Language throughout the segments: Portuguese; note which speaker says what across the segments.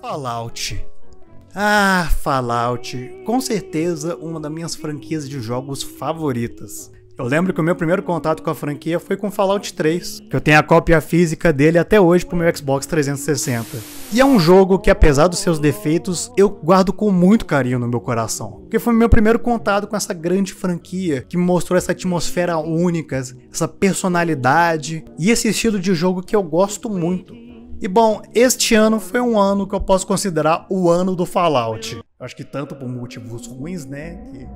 Speaker 1: Fallout. Ah, Fallout. Com certeza uma das minhas franquias de jogos favoritas. Eu lembro que o meu primeiro contato com a franquia foi com Fallout 3, que eu tenho a cópia física dele até hoje pro meu Xbox 360. E é um jogo que, apesar dos seus defeitos, eu guardo com muito carinho no meu coração. Porque foi o meu primeiro contato com essa grande franquia, que me mostrou essa atmosfera única, essa personalidade e esse estilo de jogo que eu gosto muito. E bom, este ano foi um ano que eu posso considerar o ano do Fallout. Acho que tanto por motivos ruins, né, que...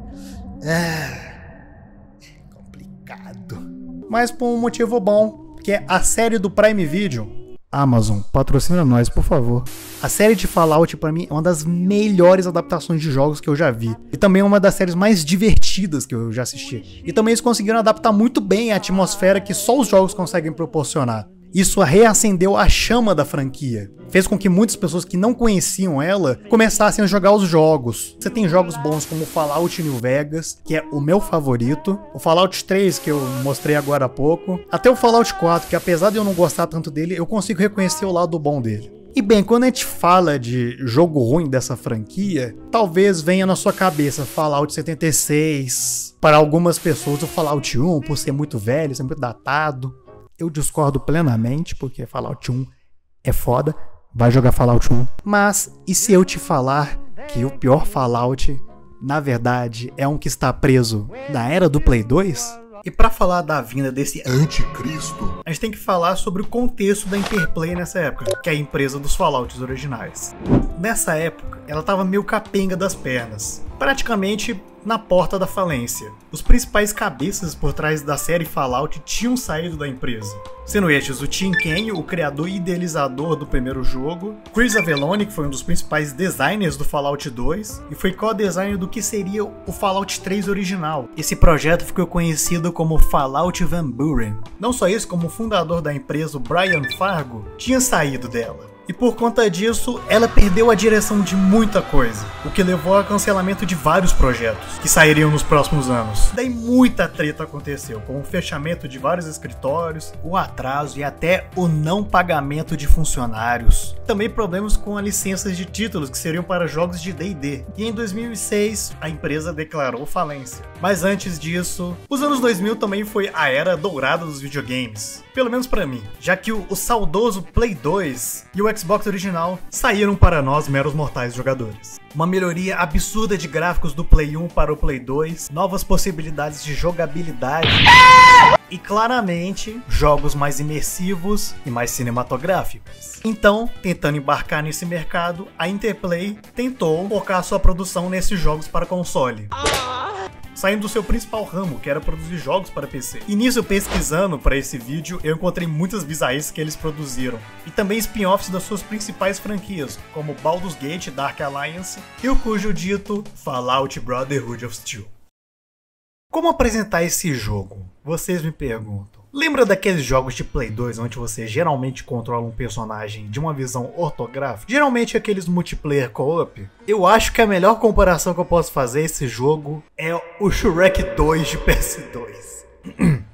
Speaker 1: mas por um motivo bom, que é a série do Prime Video. Amazon, patrocina nós, por favor. A série de Fallout, pra mim, é uma das melhores adaptações de jogos que eu já vi. E também é uma das séries mais divertidas que eu já assisti. E também eles conseguiram adaptar muito bem a atmosfera que só os jogos conseguem proporcionar. Isso reacendeu a chama da franquia. Fez com que muitas pessoas que não conheciam ela começassem a jogar os jogos. Você tem jogos bons como Fallout New Vegas, que é o meu favorito. O Fallout 3, que eu mostrei agora há pouco. Até o Fallout 4, que apesar de eu não gostar tanto dele, eu consigo reconhecer o lado bom dele. E bem, quando a gente fala de jogo ruim dessa franquia, talvez venha na sua cabeça Fallout 76. Para algumas pessoas o Fallout 1, por ser muito velho, ser muito datado. Eu discordo plenamente, porque Fallout 1 é foda, vai jogar Fallout 1. Mas, e se eu te falar que o pior Fallout, na verdade, é um que está preso na era do Play 2? E pra falar da vinda desse anticristo, a gente tem que falar sobre o contexto da Interplay nessa época, que é a empresa dos Fallouts originais. Nessa época, ela tava meio capenga das pernas, praticamente na porta da falência. Os principais cabeças por trás da série Fallout tinham saído da empresa, sendo estes o Tim Cain, o criador e idealizador do primeiro jogo, Chris Avellone, que foi um dos principais designers do Fallout 2 e foi co-designer do que seria o Fallout 3 original. Esse projeto ficou conhecido como Fallout Van Buren. Não só isso, como o fundador da empresa, o Brian Fargo, tinha saído dela. E por conta disso, ela perdeu a direção de muita coisa, o que levou ao cancelamento de vários projetos, que sairiam nos próximos anos. Daí muita treta aconteceu, como o fechamento de vários escritórios, o atraso e até o não pagamento de funcionários. Também problemas com as licenças de títulos que seriam para jogos de D&D. E em 2006, a empresa declarou falência. Mas antes disso, os anos 2000 também foi a era dourada dos videogames. Pelo menos pra mim, já que o saudoso Play 2 e o Xbox original saíram para nós meros mortais jogadores. Uma melhoria absurda de gráficos do Play 1 para o Play 2, novas possibilidades de jogabilidade e claramente jogos mais imersivos e mais cinematográficos. Então, tentando embarcar nesse mercado, a Interplay tentou focar sua produção nesses jogos para console, saindo do seu principal ramo, que era produzir jogos para PC. E nisso, pesquisando para esse vídeo, eu encontrei muitas bizarrices que eles produziram. E também spin-offs das suas principais franquias, como Baldur's Gate, Dark Alliance e o cujo dito Fallout Brotherhood of Steel. Como apresentar esse jogo? Vocês me perguntam. Lembra daqueles jogos de Play 2 onde você geralmente controla um personagem de uma visão ortográfica? Geralmente aqueles multiplayer co-op? Eu acho que a melhor comparação que eu posso fazer a esse jogo é o Shrek 2 de PS2.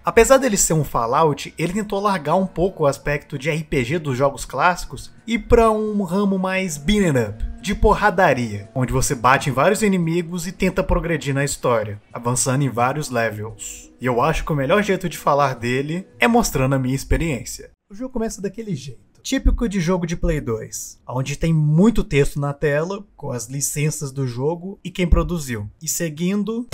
Speaker 1: Apesar dele ser um Fallout, ele tentou largar um pouco o aspecto de RPG dos jogos clássicos e para um ramo mais beat'em up, de porradaria, onde você bate em vários inimigos e tenta progredir na história, avançando em vários levels. E eu acho que o melhor jeito de falar dele é mostrando a minha experiência. O jogo começa daquele jeito, típico de jogo de Play 2, onde tem muito texto na tela, com as licenças do jogo e quem produziu. E seguindo...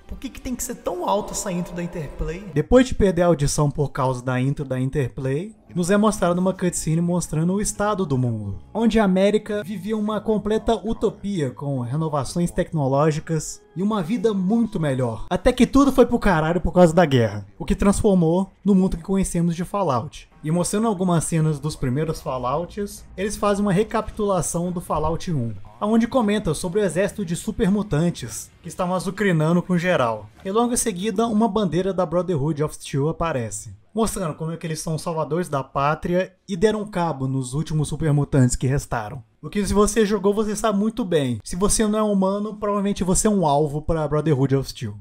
Speaker 1: Por que tem que ser tão alto essa intro da Interplay? Depois de perder a audição por causa da intro da Interplay, nos é mostrado uma cutscene mostrando o estado do mundo, onde a América vivia uma completa utopia com renovações tecnológicas e uma vida muito melhor. Até que tudo foi pro caralho por causa da guerra, o que transformou no mundo que conhecemos de Fallout. E mostrando algumas cenas dos primeiros Fallouts, eles fazem uma recapitulação do Fallout 1, onde comenta sobre o exército de supermutantes que estavam azucrinando com geral. E logo em seguida, uma bandeira da Brotherhood of Steel aparece, mostrando como é que eles são salvadores da pátria e deram cabo nos últimos supermutantes que restaram. O que se você jogou, você sabe muito bem. Se você não é humano, provavelmente você é um alvo para Brotherhood of Steel.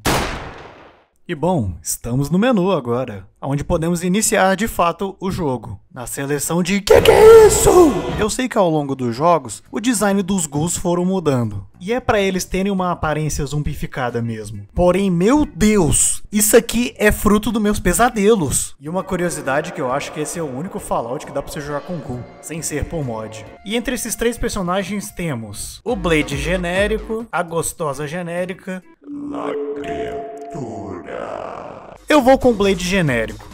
Speaker 1: E bom, estamos no menu agora, onde podemos iniciar de fato o jogo. Na seleção de que é isso? Eu sei que ao longo dos jogos, o design dos ghouls foram mudando. E é pra eles terem uma aparência zumbificada mesmo. Porém, meu Deus, isso aqui é fruto dos meus pesadelos. E uma curiosidade que eu acho que esse é o único Fallout que dá pra você jogar com ghoul, sem ser por mod. E entre esses três personagens temos o Blade genérico, a gostosa genérica, eu vou com o Blade genérico.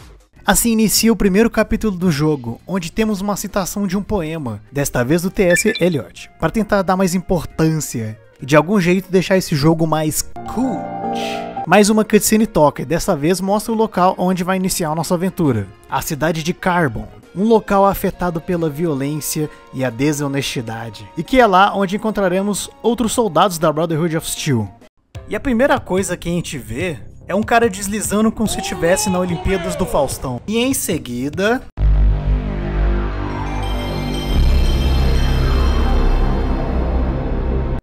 Speaker 1: Assim inicia o primeiro capítulo do jogo, onde temos uma citação de um poema, desta vez do T.S. Eliot, para tentar dar mais importância e de algum jeito deixar esse jogo mais cool. Mais uma cutscene toca e dessa vez mostra o local onde vai iniciar a nossa aventura, a cidade de Carbon, um local afetado pela violência e a desonestidade, e que é lá onde encontraremos outros soldados da Brotherhood of Steel. E a primeira coisa que a gente vê é um cara deslizando como se estivesse na Olimpíadas do Faustão. E em seguida...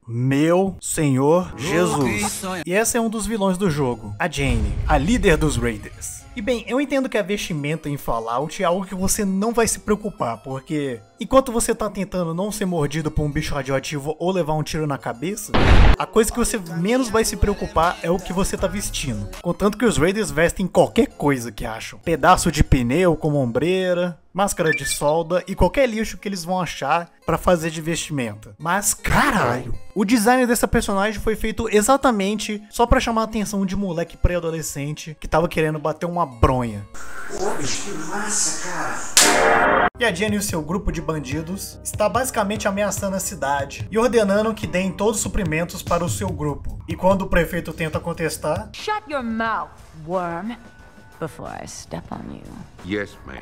Speaker 1: Meu Senhor Jesus. E esse é um dos vilões do jogo, a Jane, a líder dos Raiders. E bem, eu entendo que a vestimenta em Fallout é algo que você não vai se preocupar, porque enquanto você tá tentando não ser mordido por um bicho radioativo ou levar um tiro na cabeça, a coisa que você menos vai se preocupar é o que você tá vestindo. Contanto que os Raiders vestem qualquer coisa que acham. Pedaço de pneu como ombreira, máscara de solda e qualquer lixo que eles vão achar pra fazer de vestimenta. Mas caralho, o design dessa personagem foi feito exatamente só pra chamar a atenção de moleque pré-adolescente que tava querendo bater uma bronha.
Speaker 2: Que massa, cara!
Speaker 1: E a Jenny e o seu grupo de bandidos está basicamente ameaçando a cidade e ordenando que deem todos os suprimentos para o seu grupo. E quando o prefeito tenta contestar...
Speaker 3: Shut your mouth, worm, before I step on you.
Speaker 2: Yes, ma'am.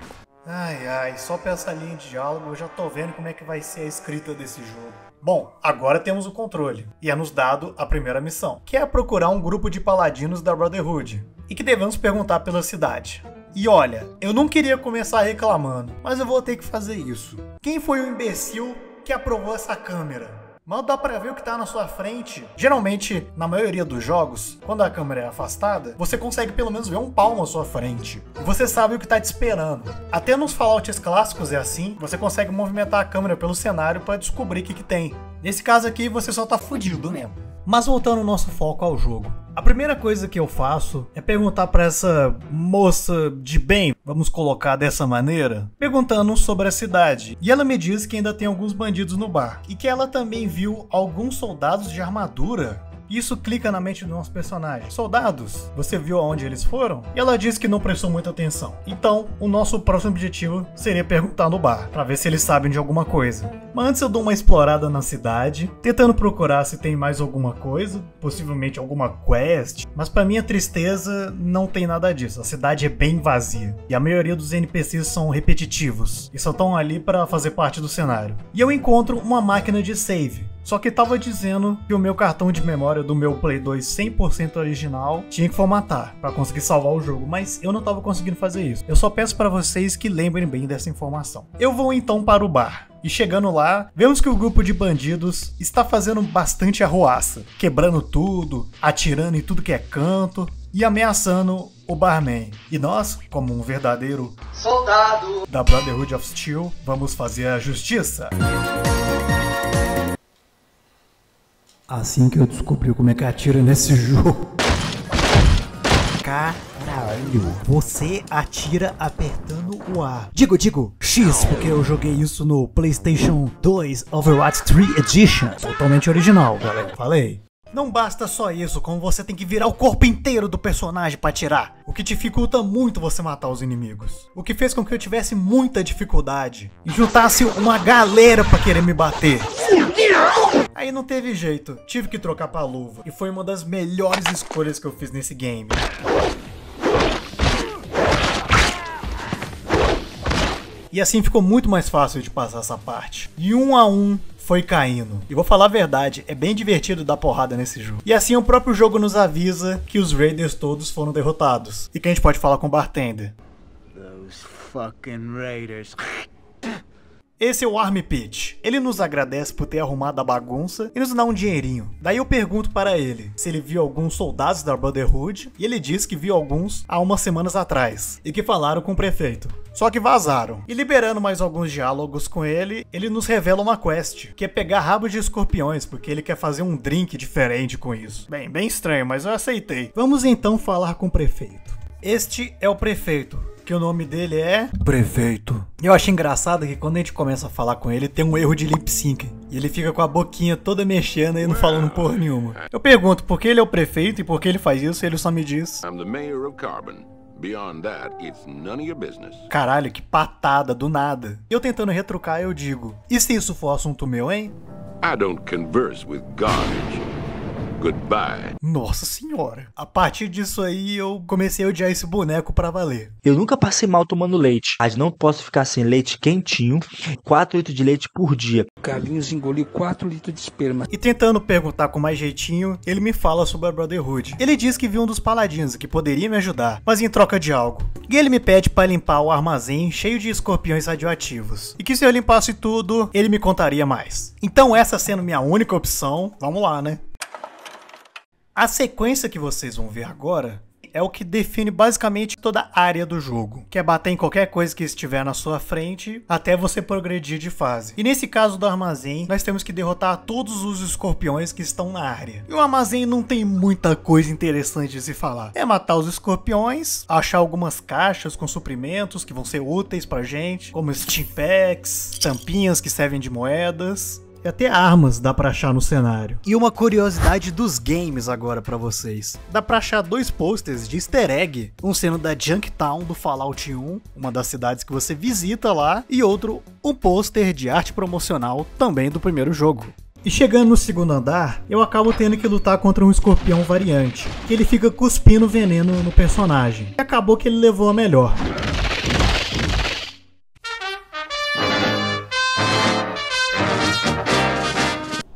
Speaker 1: Ai, só pra essa linha de diálogo eu já tô vendo como é que vai ser a escrita desse jogo. Bom, agora temos o controle, e é nos dado a primeira missão, que é procurar um grupo de paladinos da Brotherhood, e que devemos perguntar pela cidade. E olha, eu não queria começar reclamando, mas eu vou ter que fazer isso. Quem foi o imbecil que aprovou essa câmera? Mal dá pra ver o que tá na sua frente. Geralmente, na maioria dos jogos, quando a câmera é afastada, você consegue pelo menos ver um palmo à sua frente. E você sabe o que tá te esperando. Até nos Fallouts clássicos é assim, você consegue movimentar a câmera pelo cenário pra descobrir o que tem. Nesse caso aqui, você só tá fudido mesmo. Mas voltando o nosso foco ao jogo. A primeira coisa que eu faço é perguntar pra essa moça de bem, vamos colocar dessa maneira, perguntando sobre a cidade. E ela me diz que ainda tem alguns bandidos no bar. E que ela também viu alguns soldados de armadura. Isso clica na mente do nosso personagem. Soldados, você viu aonde eles foram? E ela diz que não prestou muita atenção. Então, o nosso próximo objetivo seria perguntar no bar, pra ver se eles sabem de alguma coisa. Mas antes eu dou uma explorada na cidade, tentando procurar se tem mais alguma coisa, possivelmente alguma quest. Mas pra minha tristeza, não tem nada disso. A cidade é bem vazia. E a maioria dos NPCs são repetitivos. E só estão ali pra fazer parte do cenário. E eu encontro uma máquina de save. Só que tava dizendo que o meu cartão de memória do meu Play 2 100% original tinha que formatar para conseguir salvar o jogo, mas eu não tava conseguindo fazer isso. Eu só peço para vocês que lembrem bem dessa informação. Eu vou então para o bar. E chegando lá, vemos que o grupo de bandidos está fazendo bastante arruaça, quebrando tudo, atirando em tudo que é canto e ameaçando o barman. E nós, como um verdadeiro soldado da Brotherhood of Steel, vamos fazer a justiça. Assim que eu descobri como é que atira nesse jogo. Caralho, você atira apertando o A. Digo, X, porque eu joguei isso no PlayStation 2 Overwatch 3 Edition. Totalmente original, galera. Falei. Não basta só isso, como você tem que virar o corpo inteiro do personagem pra atirar, o que dificulta muito você matar os inimigos. O que fez com que eu tivesse muita dificuldade e juntasse uma galera pra querer me bater. Aí não teve jeito, tive que trocar pra luva, e foi uma das melhores escolhas que eu fiz nesse game. E assim ficou muito mais fácil de passar essa parte. E um a um foi caindo. E vou falar a verdade, é bem divertido dar porrada nesse jogo. E assim o próprio jogo nos avisa que os Raiders todos foram derrotados. E que a gente pode falar com o bartender.
Speaker 4: Those fucking Raiders.
Speaker 1: Esse é o Army Pit. Ele nos agradece por ter arrumado a bagunça e nos dá um dinheirinho. Daí eu pergunto para ele se ele viu alguns soldados da Brotherhood, e ele diz que viu alguns há umas semanas atrás e que falaram com o prefeito. Só que vazaram. E liberando mais alguns diálogos com ele, ele nos revela uma quest, que é pegar rabo de escorpiões, porque ele quer fazer um drink diferente com isso. Bem estranho, mas eu aceitei. Vamos então falar com o prefeito. Este é o prefeito, que o nome dele é... Prefeito. Eu acho engraçado que quando a gente começa a falar com ele, tem um erro de lip sync. E ele fica com a boquinha toda mexendo e não falando porra nenhuma. Eu pergunto por que ele é o prefeito e por que ele faz isso, e ele só me diz...
Speaker 2: I'm the mayor of Carbon. Beyond that, it's none of your business.
Speaker 1: Caralho, que patada, do nada. Eu tentando retrucar, eu digo... E se isso for assunto meu, hein?
Speaker 2: I don't converse with garbage. Goodbye.
Speaker 1: Nossa senhora. A partir disso aí, eu comecei a odiar esse boneco pra valer.
Speaker 4: Eu nunca passei mal tomando leite, mas não posso ficar sem leite quentinho, 4 litros de leite por dia.
Speaker 5: Carlinhos engoliu 4 litros de esperma.
Speaker 1: E tentando perguntar com mais jeitinho, ele me fala sobre a Brotherhood. Ele diz que viu um dos paladinos que poderia me ajudar, mas em troca de algo. E ele me pede pra limpar o armazém cheio de escorpiões radioativos. E que se eu limpasse tudo, ele me contaria mais. Então essa sendo minha única opção, vamos lá, né? A sequência que vocês vão ver agora é o que define basicamente toda a área do jogo, que é bater em qualquer coisa que estiver na sua frente até você progredir de fase. E nesse caso do armazém, nós temos que derrotar todos os escorpiões que estão na área. E o armazém não tem muita coisa interessante de se falar. É matar os escorpiões, achar algumas caixas com suprimentos que vão ser úteis pra gente, como Steam Packs, tampinhas que servem de moedas... E até armas dá pra achar no cenário. E uma curiosidade dos games agora pra vocês. Dá pra achar 2 posters de easter egg. Um sendo da Junktown do Fallout 1, uma das cidades que você visita lá. E outro, um pôster de arte promocional também do primeiro jogo. E chegando no segundo andar, eu acabo tendo que lutar contra um escorpião variante. Que ele fica cuspindo veneno no personagem. E acabou que ele levou a melhor.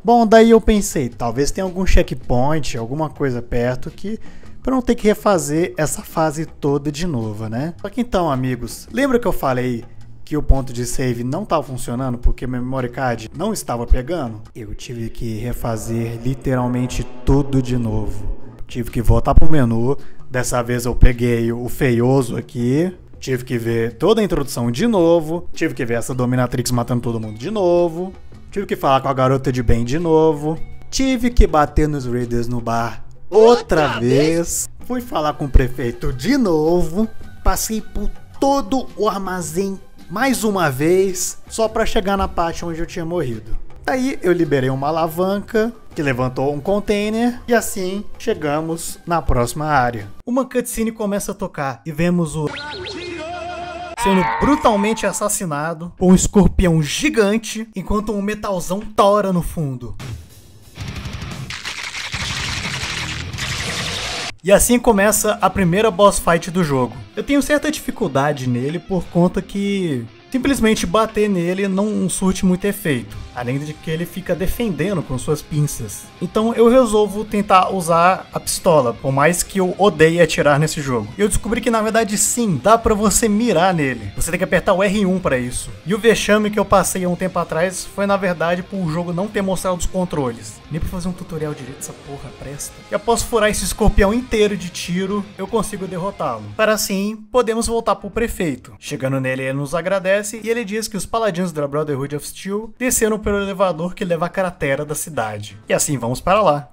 Speaker 1: Bom, daí eu pensei, talvez tenha algum checkpoint, alguma coisa perto que... pra não ter que refazer essa fase toda de novo, né? Só que então, amigos, lembra que eu falei que o ponto de save não estava funcionando porque meu memory card não estava pegando? Eu tive que refazer literalmente tudo de novo. Tive que voltar pro menu, dessa vez eu peguei o feioso aqui... Tive que ver toda a introdução de novo, tive que ver essa dominatrix matando todo mundo de novo... Tive que falar com a garota de bem de novo. Tive que bater nos Raiders no bar outra vez. Fui falar com o prefeito de novo. Passei por todo o armazém mais uma vez, só pra chegar na parte onde eu tinha morrido. Daí eu liberei uma alavanca que levantou um container e assim chegamos na próxima área. Uma cutscene começa a tocar e vemos o... sendo brutalmente assassinado por um escorpião gigante, enquanto um metalzão tora no fundo. E assim começa a primeira boss fight do jogo. Eu tenho certa dificuldade nele por conta que simplesmente bater nele não surte muito efeito, além de que ele fica defendendo com suas pinças. Então eu resolvo tentar usar a pistola, por mais que eu odeie atirar nesse jogo. E eu descobri que na verdade sim, dá pra você mirar nele. Você tem que apertar o R1 pra isso. E o vexame que eu passei há um tempo atrás foi na verdade por o jogo não ter mostrado os controles. Nem pra fazer um tutorial direito essa porra presta. E após furar esse escorpião inteiro de tiro, eu consigo derrotá-lo. Para assim, podemos voltar pro prefeito. Chegando nele, ele nos agradece e ele diz que os paladinos da Brotherhood of Steel desceram pelo elevador que leva à cratera da cidade. E assim vamos para lá.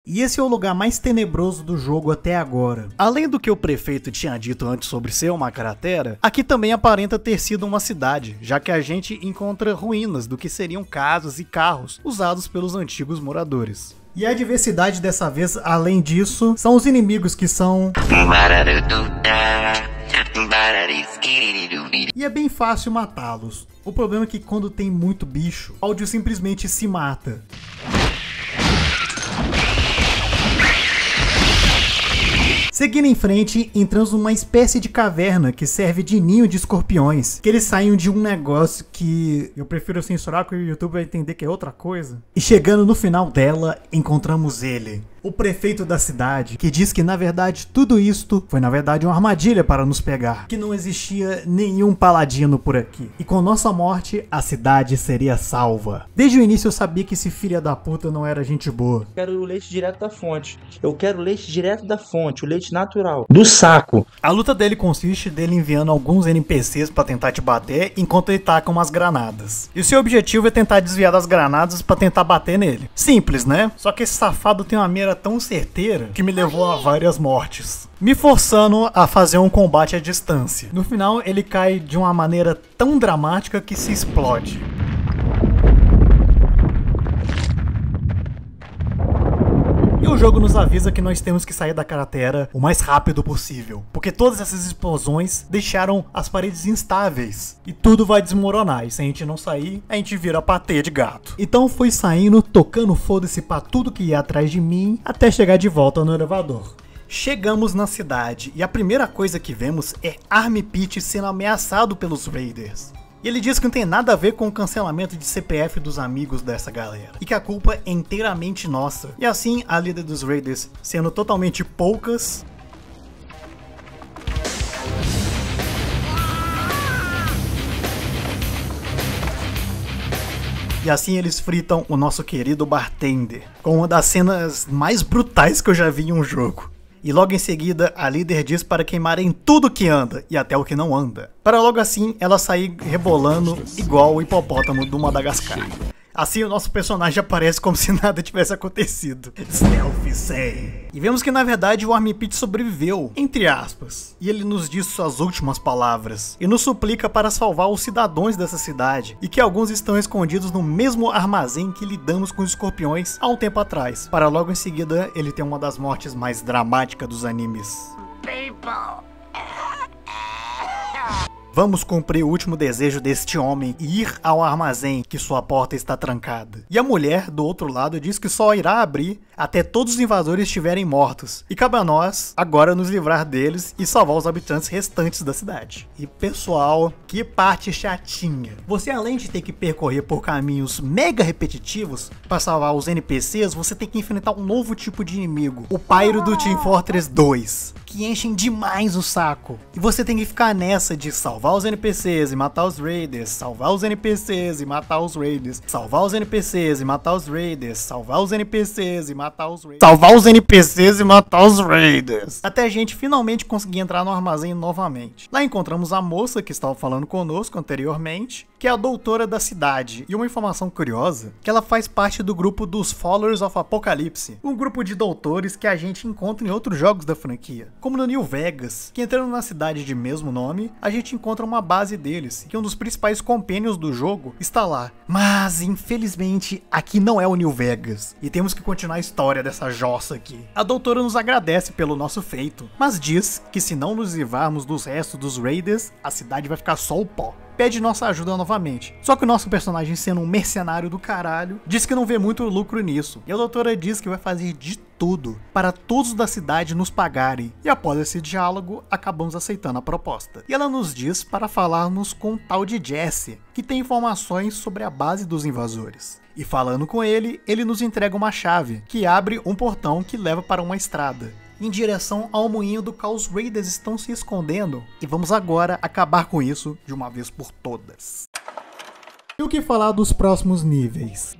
Speaker 1: E esse é o lugar mais tenebroso do jogo até agora. Além do que o prefeito tinha dito antes sobre ser uma cratera, aqui também aparenta ter sido uma cidade, já que a gente encontra ruínas do que seriam casas e carros usados pelos antigos moradores. E a diversidade dessa vez, além disso, são os inimigos que são... E é bem fácil matá-los. O problema é que quando tem muito bicho, o áudio simplesmente se mata. Seguindo em frente, entramos numa espécie de caverna que serve de ninho de escorpiões, que eles saem de um negócio que eu prefiro censurar, porque o YouTube vai entender que é outra coisa. E chegando no final dela, encontramos ele, O prefeito da cidade, que diz que na verdade tudo isto foi na verdade uma armadilha para nos pegar, que não existia nenhum paladino por aqui, e com nossa morte a cidade seria salva. Desde o início eu sabia que esse filho da puta não era gente boa.
Speaker 4: Eu quero o leite direto da fonte. Eu quero o leite direto da fonte, o leite natural. Do saco.
Speaker 1: A luta dele consiste dele enviando alguns NPCs pra tentar te bater enquanto ele taca umas granadas. E o seu objetivo é tentar desviar das granadas pra tentar bater nele. Simples, né? Só que esse safado tem uma mira tão certeira que me levou a várias mortes, me forçando a fazer um combate à distância. No final ele cai de uma maneira tão dramática que se explode. E o jogo nos avisa que nós temos que sair da cratera o mais rápido possível, porque todas essas explosões deixaram as paredes instáveis e tudo vai desmoronar, e se a gente não sair, a gente vira patê de gato. Então fui saindo, tocando foda-se pra tudo que ia atrás de mim, até chegar de volta no elevador. Chegamos na cidade e a primeira coisa que vemos é Army Pit sendo ameaçado pelos Raiders. E ele diz que não tem nada a ver com o cancelamento de CPF dos amigos dessa galera, e que a culpa é inteiramente nossa. E assim, a líder dos Raiders, sendo totalmente poucas, e assim eles fritam o nosso querido bartender, com uma das cenas mais brutais que eu já vi em um jogo. E logo em seguida, a líder diz para queimarem tudo que anda, e até o que não anda, para logo assim ela sair rebolando igual o hipopótamo do Madagascar. Assim o nosso personagem aparece como se nada tivesse acontecido. Stealth Say. E vemos que na verdade o Army Pit sobreviveu, entre aspas. E ele nos diz suas últimas palavras. E nos suplica para salvar os cidadãos dessa cidade. E que alguns estão escondidos no mesmo armazém que lidamos com os escorpiões há um tempo atrás. Para logo em seguida ele ter uma das mortes mais dramáticas dos animes. Vamos cumprir o último desejo deste homem e ir ao armazém que sua porta está trancada. E a mulher do outro lado diz que só irá abrir até todos os invasores estiverem mortos. E cabe a nós agora nos livrar deles e salvar os habitantes restantes da cidade. E pessoal, que parte chatinha. Você além de ter que percorrer por caminhos mega repetitivos para salvar os NPCs, você tem que enfrentar um novo tipo de inimigo. O Pyro do Team Fortress 2. Que enchem demais o saco. E você tem que ficar nessa de salvar os NPCs e matar os Raiders, salvar os NPCs e matar os Raiders, salvar os NPCs e matar os Raiders, salvar os NPCs e matar os Raiders, salvar os NPCs e matar os Raiders. Até a gente finalmente conseguir entrar no armazém novamente. Lá encontramos a moça que estava falando conosco anteriormente, que é a doutora da cidade. E uma informação curiosa, que ela faz parte do grupo dos Followers of Apocalypse, um grupo de doutores que a gente encontra em outros jogos da franquia, como no New Vegas, que entrando na cidade de mesmo nome, a gente encontra uma base deles, que um dos principais companions do jogo está lá. Mas, infelizmente, aqui não é o New Vegas, e temos que continuar a história dessa jossa aqui. A doutora nos agradece pelo nosso feito, mas diz que se não nos livrarmos dos restos dos Raiders, a cidade vai ficar só o pó. Pede nossa ajuda novamente. Só que o nosso personagem, sendo um mercenário do caralho, diz que não vê muito lucro nisso. E a doutora diz que vai fazer de tudo para todos da cidade nos pagarem. E após esse diálogo, acabamos aceitando a proposta. E ela nos diz para falarmos com o tal de Jesse, que tem informações sobre a base dos invasores. E falando com ele, ele nos entrega uma chave, que abre um portão que leva para uma estrada, em direção ao moinho do qual os Raiders estão se escondendo. E vamos agora acabar com isso de uma vez por todas. E o que falar dos próximos níveis?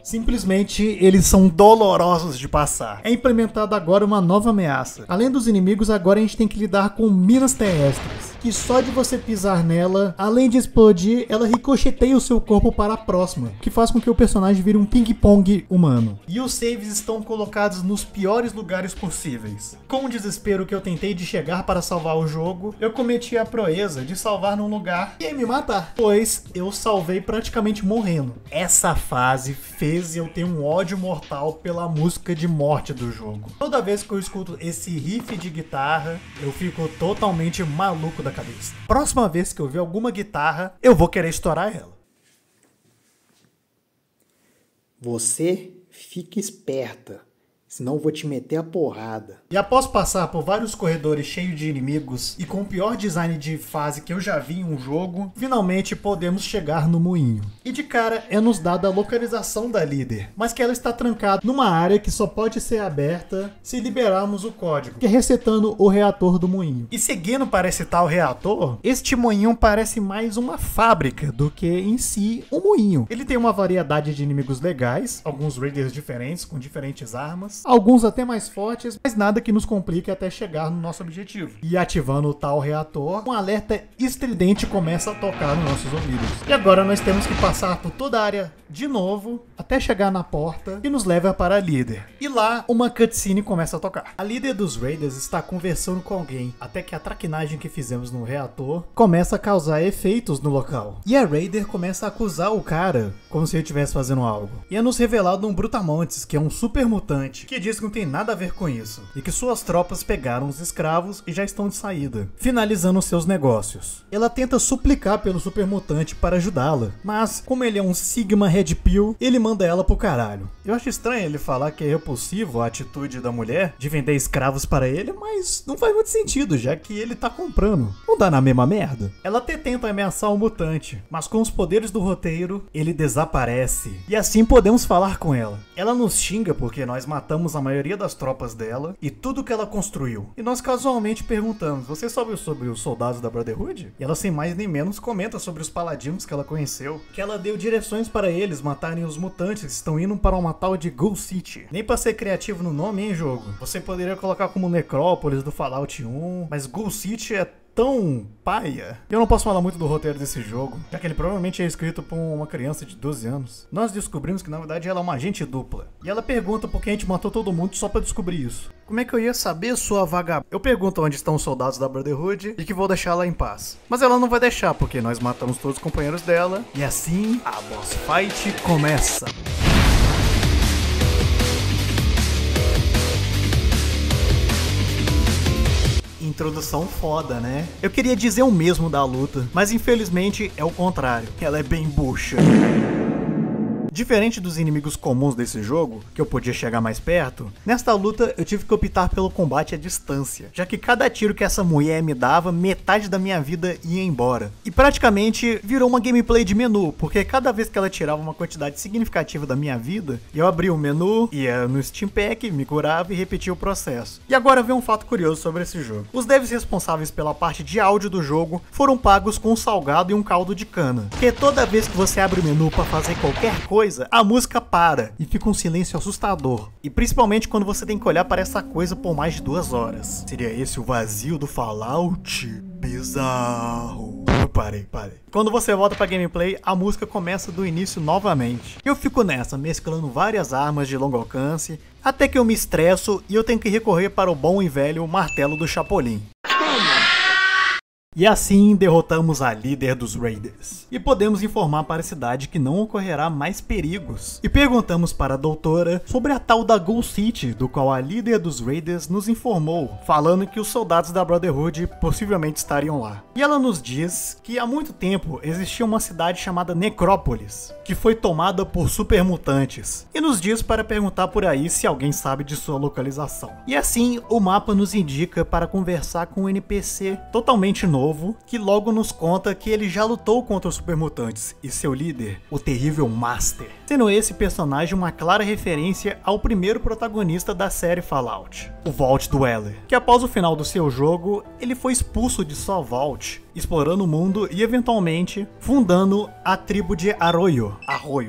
Speaker 1: Simplesmente eles são dolorosos de passar. É implementada agora uma nova ameaça. Além dos inimigos, agora a gente tem que lidar com minas terrestres, que só de você pisar nela, além de explodir, ela ricocheteia o seu corpo para a próxima, que faz com que o personagem vire um ping-pong humano. E os saves estão colocados nos piores lugares possíveis. Com o desespero que eu tentei de chegar para salvar o jogo, eu cometi a proeza de salvar num lugar e me matar, pois eu salvei praticamente morrendo. Essa fase fez eu ter um ódio mortal pela música de morte do jogo. Toda vez que eu escuto esse riff de guitarra, eu fico totalmente maluco da cabeça. Próxima vez que eu ver alguma guitarra, eu vou querer estourar ela. Você fica esperta. senão eu vou te meter a porrada. E após passar por vários corredores cheios de inimigos e com o pior design de fase que eu já vi em um jogo, finalmente podemos chegar no moinho. E de cara é nos dada a localização da líder, mas que ela está trancada numa área que só pode ser aberta se liberarmos o código, que é resetando o reator do moinho. E seguindo para esse tal reator, este moinho parece mais uma fábrica do que em si um moinho. Ele tem uma variedade de inimigos legais, alguns raiders diferentes com diferentes armas, alguns até mais fortes, mas nada que nos complique até chegar no nosso objetivo. E ativando o tal reator, um alerta estridente começa a tocar nos nossos ouvidos. E agora nós temos que passar por toda a área de novo, até chegar na porta que nos leva para a líder. E lá, uma cutscene começa a tocar. A líder dos raiders está conversando com alguém, até que a traquinagem que fizemos no reator começa a causar efeitos no local. E a raider começa a acusar o cara, como se ele estivesse fazendo algo. E é nos revelado um Brutamontes, que é um super mutante, que diz que não tem nada a ver com isso, e que suas tropas pegaram os escravos e já estão de saída, finalizando seus negócios. Ela tenta suplicar pelo super mutante para ajudá-la, mas como ele é um Sigma Red Pill, ele manda ela pro caralho. Eu acho estranho ele falar que é repulsivo a atitude da mulher de vender escravos para ele, mas não faz muito sentido, já que ele tá comprando. Não dá na mesma merda? Ela até tenta ameaçar o mutante, mas com os poderes do roteiro, ele desaparece. E assim podemos falar com ela. Ela nos xinga porque nós matamos a maioria das tropas dela e tudo que ela construiu. E nós casualmente perguntamos, você sabe sobre os soldados da Brotherhood? E ela sem mais nem menos comenta sobre os paladinos que ela conheceu, que ela deu direções para eles matarem os mutantes que estão indo para uma tal de Ghoul City. Nem pra ser criativo no nome, hein, jogo? Você poderia colocar como Necrópolis do Fallout 1, mas Ghoul City é tão paia. Eu não posso falar muito do roteiro desse jogo, já que ele provavelmente é escrito por uma criança de 12 anos. Nós descobrimos que na verdade ela é uma agente dupla. E ela pergunta por que a gente matou todo mundo só pra descobrir isso. Como é que eu ia saber, sua vagabunda? Eu pergunto onde estão os soldados da Brotherhood e que vou deixar ela em paz. Mas ela não vai deixar, porque nós matamos todos os companheiros dela. E assim, a boss fight começa. Introdução foda, né? Eu queria dizer o mesmo da luta, mas infelizmente é o contrário. Ela é bem bucha. Diferente dos inimigos comuns desse jogo, que eu podia chegar mais perto, nesta luta eu tive que optar pelo combate à distância, já que cada tiro que essa mulher me dava, metade da minha vida ia embora. E praticamente virou uma gameplay de menu, porque cada vez que ela tirava uma quantidade significativa da minha vida, eu abria o menu, ia no Steam Pack, me curava e repetia o processo. E agora vem um fato curioso sobre esse jogo. Os devs responsáveis pela parte de áudio do jogo foram pagos com um salgado e um caldo de cana, porque toda vez que você abre o menu para fazer qualquer coisa, a música para e fica um silêncio assustador. E principalmente quando você tem que olhar para essa coisa por mais de 2 horas. Seria esse o vazio do Fallout? Bizarro. Eu parei. Quando você volta pra gameplay, a música começa do início novamente. Eu fico nessa, mesclando várias armas de longo alcance, até que eu me estresso e eu tenho que recorrer para o bom e velho martelo do Chapolin. E assim derrotamos a líder dos Raiders. E podemos informar para a cidade que não ocorrerá mais perigos. E perguntamos para a doutora sobre a tal da Ghoul City, do qual a líder dos Raiders nos informou, falando que os soldados da Brotherhood possivelmente estariam lá. E ela nos diz que há muito tempo existia uma cidade chamada Necrópolis, que foi tomada por supermutantes. E nos diz para perguntar por aí se alguém sabe de sua localização. E assim o mapa nos indica para conversar com um NPC totalmente novo, que logo nos conta que ele já lutou contra os supermutantes e seu líder, o terrível Master, sendo esse personagem uma clara referência ao primeiro protagonista da série Fallout, o Vault Dweller, que após o final do seu jogo, ele foi expulso de sua Vault, explorando o mundo e eventualmente fundando a tribo de Arroyo,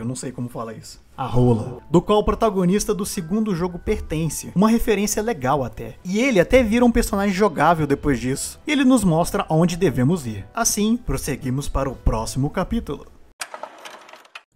Speaker 1: não sei como fala isso. A rola, do qual o protagonista do segundo jogo pertence, uma referência legal até. E ele até vira um personagem jogável depois disso, e ele nos mostra onde devemos ir. Assim, prosseguimos para o próximo capítulo.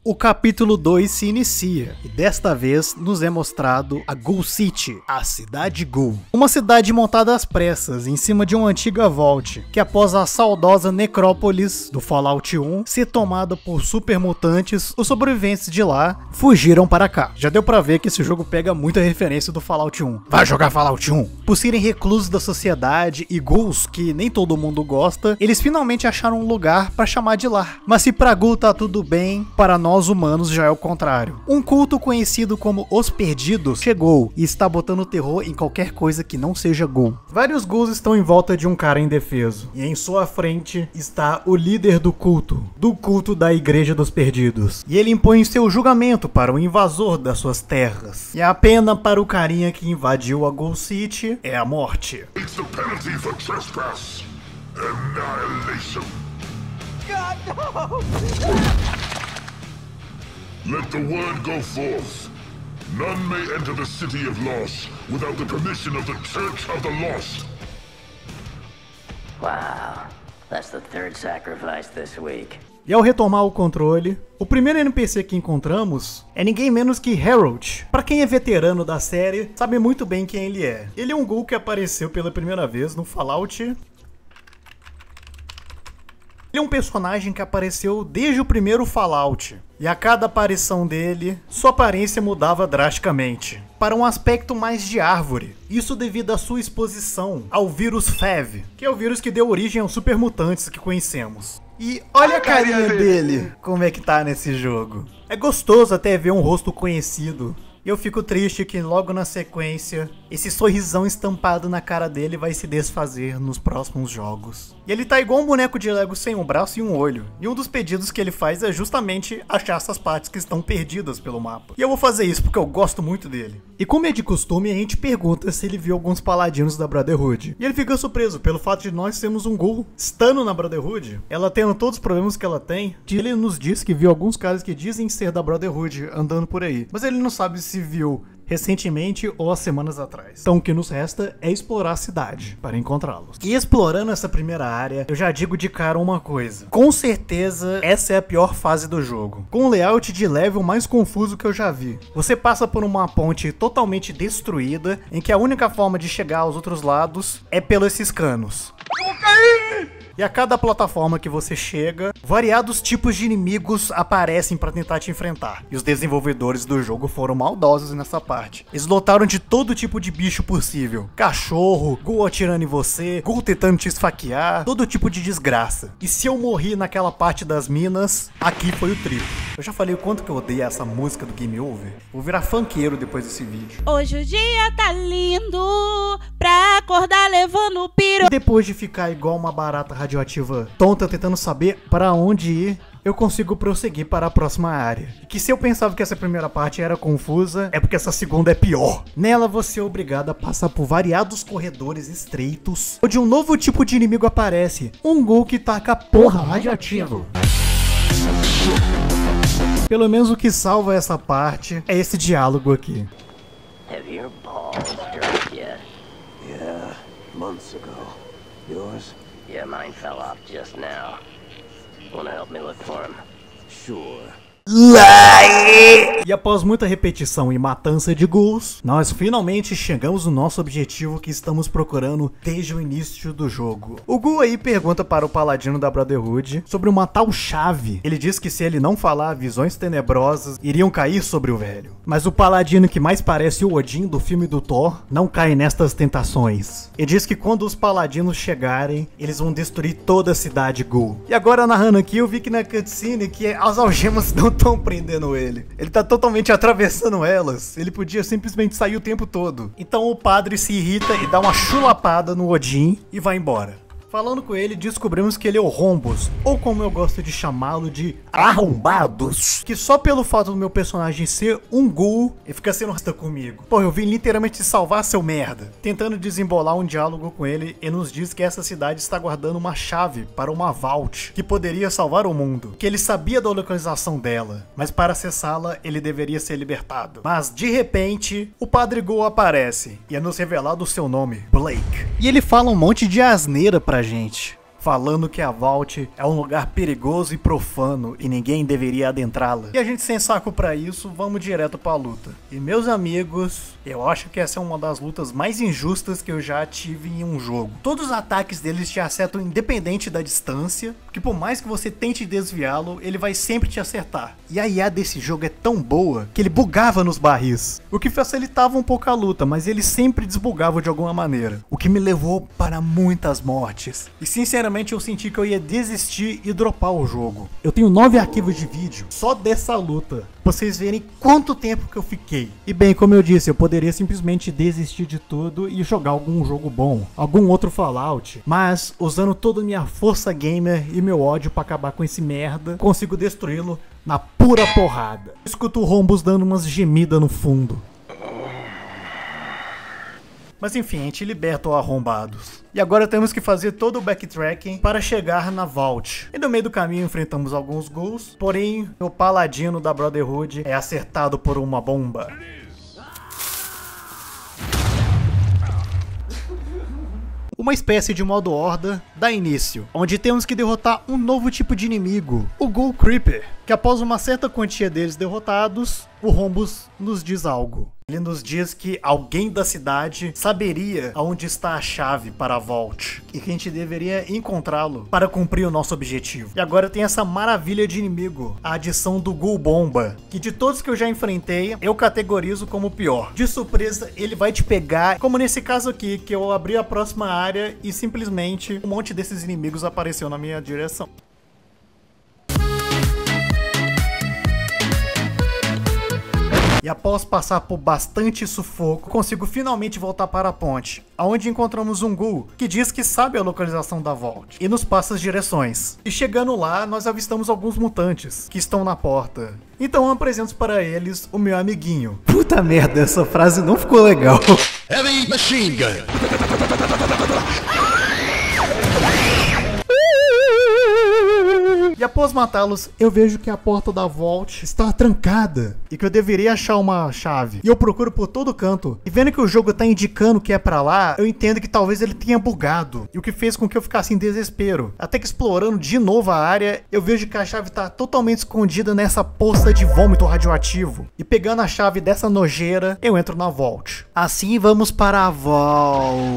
Speaker 1: O capítulo 2 se inicia, e desta vez nos é mostrado a Ghoul City, a cidade Ghoul. Uma cidade montada às pressas, em cima de uma antiga Vault, que após a saudosa necrópolis do Fallout 1 ser tomada por supermutantes, os sobreviventes de lá fugiram para cá. Já deu pra ver que esse jogo pega muita referência do Fallout 1. Vai jogar Fallout 1! Por serem reclusos da sociedade e ghouls que nem todo mundo gosta, eles finalmente acharam um lugar pra chamar de lar. Mas se pra Ghoul tá tudo bem, para nós nós humanos já é o contrário. Um culto conhecido como Os Perdidos chegou e está botando terror em qualquer coisa que não seja ghoul. Vários ghouls estão em volta de um cara indefeso, e em sua frente está o líder do culto da Igreja dos Perdidos. E ele impõe seu julgamento para o invasor das suas terras. E a pena para o carinha que invadiu a Ghoul City é a morte.
Speaker 6: It's the penalty for trespass. Annihilation. God, no! Let the word go forth. None may enter the City of Lost without the permission of the Church of the Lost.
Speaker 7: Wow, that's the third sacrifice this week.
Speaker 1: E ao retomar o controle, o primeiro NPC que encontramos é ninguém menos que Harold. Pra quem é veterano da série, sabe muito bem quem ele é. Ele é um ghoul que apareceu pela primeira vez no Fallout. Ele é um personagem que apareceu desde o primeiro Fallout. E a cada aparição dele, sua aparência mudava drasticamente para um aspecto mais de árvore. Isso devido à sua exposição ao vírus FEV, que é o vírus que deu origem aos supermutantes que conhecemos. E olha a carinha dele, como é que tá nesse jogo. É gostoso até ver um rosto conhecido. E eu fico triste que logo na sequência, esse sorrisão estampado na cara dele vai se desfazer nos próximos jogos. E ele tá igual um boneco de Lego sem um braço e um olho. E um dos pedidos que ele faz é justamente achar essas partes que estão perdidas pelo mapa. E eu vou fazer isso porque eu gosto muito dele. E como é de costume, a gente pergunta se ele viu alguns paladinos da Brotherhood. E ele fica surpreso pelo fato de nós termos um ghoul estando na Brotherhood, ela tendo todos os problemas que ela tem. Ele nos diz que viu alguns caras que dizem ser da Brotherhood andando por aí. Mas ele não sabe se viu recentemente ou há semanas atrás. Então o que nos resta é explorar a cidade para encontrá-los. E explorando essa primeira área, eu já digo de cara uma coisa. Com certeza essa é a pior fase do jogo. Com o layout de level mais confuso que eu já vi. Você passa por uma ponte totalmente destruída, em que a única forma de chegar aos outros lados é pelos esses canos. Eu vou cair! E a cada plataforma que você chega, variados tipos de inimigos aparecem para tentar te enfrentar. E os desenvolvedores do jogo foram maldosos nessa parte. Eles lotaram de todo tipo de bicho possível. Cachorro, ghoul atirando em você, ghoul tentando te esfaquear, todo tipo de desgraça. E se eu morri naquela parte das minas, aqui foi o triplo. Eu já falei o quanto que eu odeio essa música do Game Over. Vou virar funkeiro depois desse vídeo.
Speaker 8: Hoje o dia tá lindo pra acordar levando o piro.
Speaker 1: E depois de ficar igual uma barata radioativa tonta tentando saber para onde ir, eu consigo prosseguir para a próxima área. E que se eu pensava que essa primeira parte era confusa, é porque essa segunda é pior. Nela você é obrigado a passar por variados corredores estreitos, onde um novo tipo de inimigo aparece, um ghoul que taca porra radioativo. Pelo menos o que salva essa parte é esse diálogo aqui.
Speaker 7: Have your balls hurt yet?
Speaker 5: Yeah, months ago. Yours?
Speaker 7: Yeah, mine fell off just now. Wanna help me look for him?
Speaker 5: Sure.
Speaker 1: E após muita repetição e matança de ghouls, nós finalmente chegamos no nosso objetivo que estamos procurando desde o início do jogo. O ghoul aí pergunta para o paladino da Brotherhood sobre uma tal chave. Ele diz que se ele não falar, visões tenebrosas iriam cair sobre o velho. Mas o paladino que mais parece o Odin do filme do Thor não cai nestas tentações. Ele diz que quando os paladinos chegarem, eles vão destruir toda a cidade ghoul. E agora narrando aqui, eu vi que na cutscene que as algemas não estão prendendo ele. Ele tá totalmente atravessando elas. Ele podia simplesmente sair o tempo todo. Então o padre se irrita e dá uma chulapada no Odin e vai embora. Falando com ele, descobrimos que ele é o Rhombus, ou como eu gosto de chamá-lo, de Arrombados. Que só pelo fato do meu personagem ser um ghoul, ele fica sendo rasta comigo. Pô, eu vim literalmente te salvar, seu merda. Tentando desembolar um diálogo com ele, ele nos diz que essa cidade está guardando uma chave para uma vault, que poderia salvar o mundo. Que ele sabia da localização dela, mas para acessá-la, ele deveria ser libertado. Mas, de repente, o Padre Ghoul aparece, e é nos revelado o seu nome, Blake. E ele fala um monte de asneira pra gente, falando que a Vault é um lugar perigoso e profano e ninguém deveria adentrá-la. E a gente sem saco pra isso, vamos direto pra luta. E meus amigos, eu acho que essa é uma das lutas mais injustas que eu já tive em um jogo. Todos os ataques deles te acertam independente da distância, que por mais que você tente desviá-lo, ele vai sempre te acertar. E a IA desse jogo é tão boa que ele bugava nos barris, o que facilitava um pouco a luta, mas ele sempre desbugava de alguma maneira, o que me levou para muitas mortes. E sinceramente, sinceramente eu senti que eu ia desistir e dropar o jogo. Eu tenho 9 arquivos de vídeo só dessa luta, pra vocês verem quanto tempo que eu fiquei. E bem, como eu disse, eu poderia simplesmente desistir de tudo e jogar algum jogo bom, algum outro Fallout, mas usando toda a minha força gamer e meu ódio pra acabar com esse merda, consigo destruí-lo na pura porrada. Escuto o Rhombus dando umas gemidas no fundo. Mas enfim, a gente liberta o arrombados. E agora temos que fazer todo o backtracking para chegar na Vault. E no meio do caminho enfrentamos alguns ghouls, porém o paladino da Brotherhood é acertado por uma bomba. Uma espécie de modo horda dá início, onde temos que derrotar um novo tipo de inimigo, o Ghoul Creeper, que após uma certa quantia deles derrotados, o Rhombus nos diz algo. Ele nos diz que alguém da cidade saberia aonde está a chave para a Vault e que a gente deveria encontrá-lo para cumprir o nosso objetivo. E agora tem essa maravilha de inimigo, a adição do Ghoul Bomba, que de todos que eu já enfrentei, eu categorizo como o pior. De surpresa, ele vai te pegar, como nesse caso aqui, que eu abri a próxima área e simplesmente um monte desses inimigos apareceu na minha direção. E após passar por bastante sufoco, consigo finalmente voltar para a ponte, onde encontramos um ghoul que diz que sabe a localização da Vault e nos passa as direções. E chegando lá, nós avistamos alguns mutantes que estão na porta. Então eu apresento para eles o meu amiguinho. Puta merda, essa frase não ficou legal.
Speaker 6: Heavy machine gun.
Speaker 1: E após matá-los, eu vejo que a porta da Vault está trancada e que eu deveria achar uma chave. E eu procuro por todo canto. E vendo que o jogo tá indicando que é pra lá, eu entendo que talvez ele tenha bugado. E o que fez com que eu ficasse em desespero. Até que explorando de novo a área, eu vejo que a chave tá totalmente escondida nessa poça de vômito radioativo. E pegando a chave dessa nojeira, eu entro na Vault. Assim vamos para a Vault.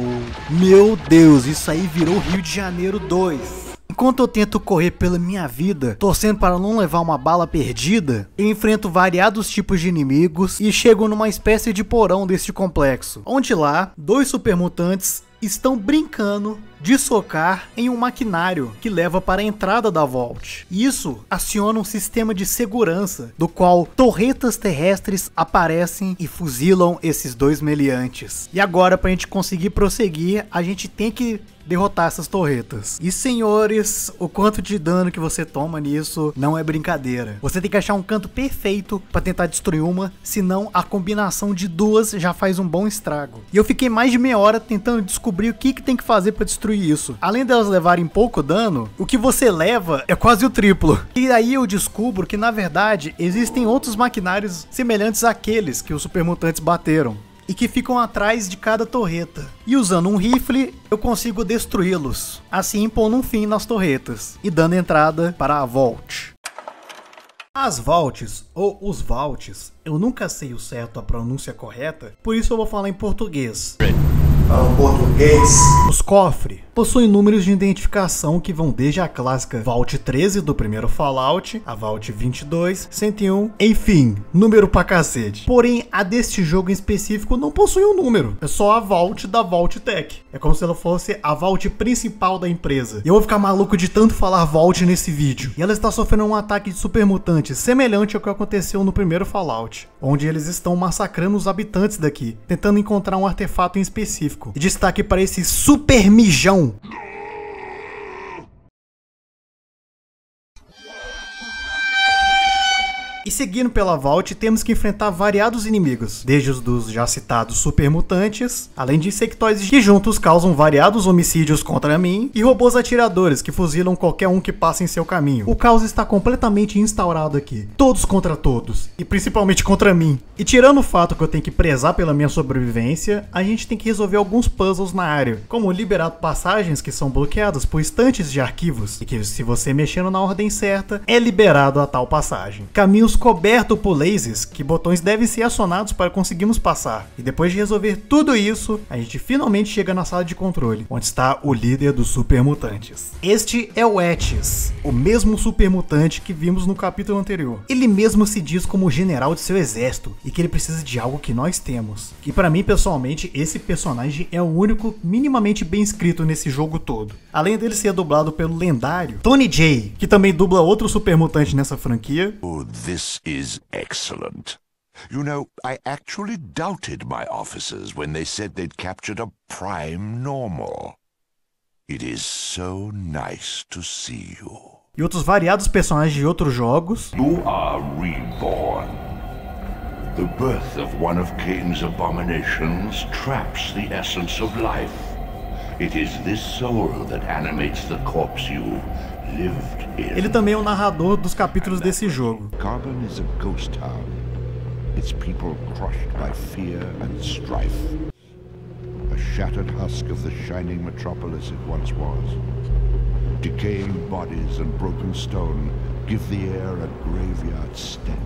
Speaker 1: Meu Deus, isso aí virou Rio de Janeiro 2. Enquanto eu tento correr pela minha vida, torcendo para não levar uma bala perdida, eu enfrento variados tipos de inimigos e chego numa espécie de porão deste complexo, onde lá, 2 supermutantes estão brincando de socar em um maquinário que leva para a entrada da Vault. Isso aciona um sistema de segurança, do qual torretas terrestres aparecem e fuzilam esses 2 meliantes. E agora, para a gente conseguir prosseguir, a gente tem que derrotar essas torretas. E senhores, o quanto de dano que você toma nisso não é brincadeira. Você tem que achar um canto perfeito para tentar destruir uma, senão a combinação de 2 já faz um bom estrago. E eu fiquei mais de meia hora tentando descobrir o que tem que fazer para destruir isso. Além delas levarem pouco dano, o que você leva é quase o triplo. E aí eu descubro que na verdade existem outros maquinários semelhantes àqueles que os supermutantes bateram e que ficam atrás de cada torreta. E usando um rifle, eu consigo destruí-los, assim pondo um fim nas torretas e dando entrada para a Vault. As Vaults, ou os Vaults, eu nunca sei o certo a pronúncia correta, por isso eu vou falar em português. Os cofres possuem números de identificação que vão desde a clássica Vault 13 do primeiro Fallout, a Vault 22, 101, enfim, número pra cacete. Porém, a deste jogo em específico não possui um número, é só a Vault da Vault Tech. É como se ela fosse a Vault principal da empresa. E eu vou ficar maluco de tanto falar Vault nesse vídeo. E ela está sofrendo um ataque de supermutantes semelhante ao que aconteceu no primeiro Fallout, onde eles estão massacrando os habitantes daqui, tentando encontrar um artefato em específico. E destaque para esse super mijão. E seguindo pela Vault, temos que enfrentar variados inimigos, desde os dos já citados supermutantes, além de insectoides que juntos causam variados homicídios contra mim, e robôs atiradores que fuzilam qualquer um que passa em seu caminho. O caos está completamente instaurado aqui, todos contra todos, e principalmente contra mim. E tirando o fato que eu tenho que prezar pela minha sobrevivência, a gente tem que resolver alguns puzzles na área, como liberar passagens que são bloqueadas por estantes de arquivos, e que se você mexendo na ordem certa, é liberado a tal passagem. Caminhos coberto por lasers, que botões devem ser acionados para conseguirmos passar. E depois de resolver tudo isso, a gente finalmente chega na sala de controle, onde está o líder dos super mutantes. Este é o Etis, o mesmo super mutante que vimos no capítulo anterior. Ele mesmo se diz como o general de seu exército e que ele precisa de algo que nós temos. E para mim, pessoalmente, esse personagem é o único minimamente bem escrito nesse jogo todo. Além dele ser dublado pelo lendário Tony Jay, que também dubla outro super mutante nessa franquia.
Speaker 6: Oh, this is excellent. You know, I actually doubted my officers when they said they'd captured a prime normal. It is so nice to see you.
Speaker 1: E outros variados personagens de outros jogos.
Speaker 6: You are reborn. The birth of one of Cain's abominations traps the essence of life. It is this soul that animates the corpse you lived in.
Speaker 1: Ele também é o narrador dos capítulos desse jogo.
Speaker 6: Carbon is a ghost town. Its people crushed by fear and strife. A shattered husk of the shining metropolis it once was. Decaying bodies and broken stone give the air a graveyard stench.